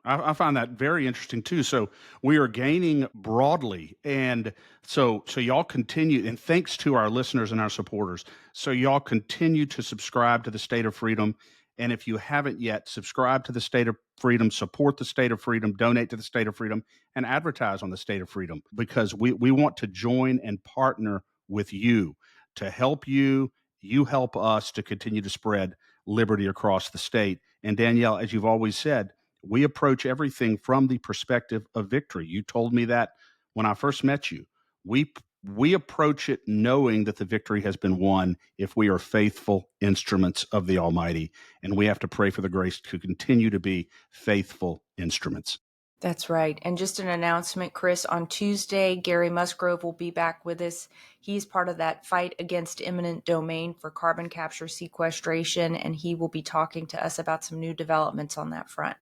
S3: I find that very interesting too. So we are gaining broadly, and so y'all continue. And thanks to our listeners and our supporters, so y'all continue to subscribe to the State of Freedom. And if you haven't yet, subscribe to the State of Freedom, support the State of Freedom, donate to the State of Freedom, and advertise on the State of Freedom, because we want to join and partner with you to help you. You help us to continue to spread liberty across the state. And Danielle, as you've always said, we approach everything from the perspective of victory. You told me that when I first met you. We approach it knowing that the victory has been won if we are faithful instruments of the Almighty, and we have to pray for the grace to continue to be faithful instruments.
S2: That's right. And just an announcement, Chris, on Tuesday, Gary Musgrove will be back with us. He's part of that fight against eminent domain for carbon capture sequestration, and he will be talking to us about some new developments on that front.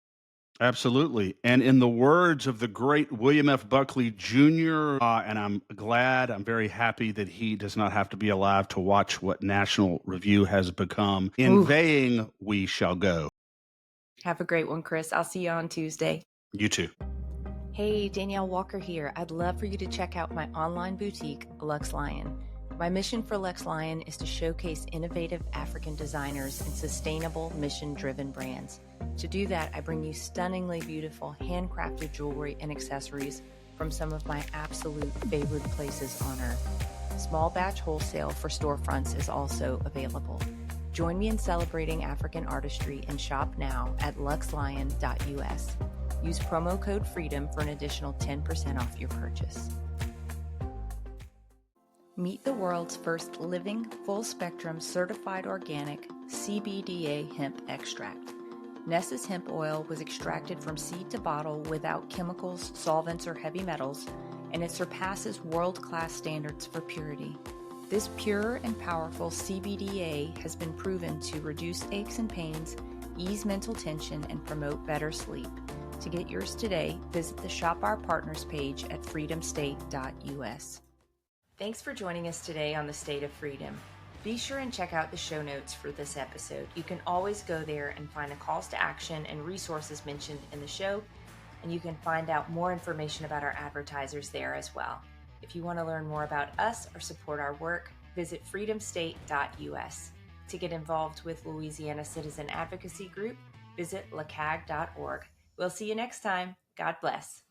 S3: Absolutely. And in the words of the great William F. Buckley Jr., and I'm very happy that he does not have to be alive to watch what National Review has become. Inveighing, we shall go.
S2: Have a great one, Chris. I'll see you on Tuesday.
S3: You too.
S2: Hey, Danielle Walker here. I'd love for you to check out my online boutique, Lux Lion. My mission for Lux Lion is to showcase innovative African designers and sustainable, mission-driven brands. To do that, I bring you stunningly beautiful handcrafted jewelry and accessories from some of my absolute favorite places on earth. Small batch wholesale for storefronts is also available. Join me in celebrating African artistry and shop now at luxlion.us. Use promo code FREEDOM for an additional 10% off your purchase. Meet the world's first living, full-spectrum, certified organic CBDA hemp extract. Ness's hemp oil was extracted from seed to bottle without chemicals, solvents, or heavy metals, and it surpasses world-class standards for purity. This pure and powerful CBDA has been proven to reduce aches and pains, ease mental tension, and promote better sleep. To get yours today, visit the Shop Our Partners page at freedomstate.us. Thanks for joining us today on the State of Freedom. Be sure and check out the show notes for this episode. You can always go there and find the calls to action and resources mentioned in the show, and you can find out more information about our advertisers there as well. If you want to learn more about us or support our work, visit freedomstate.us. To get involved with Louisiana Citizen Advocacy Group, visit LACAG.org. We'll see you next time. God bless.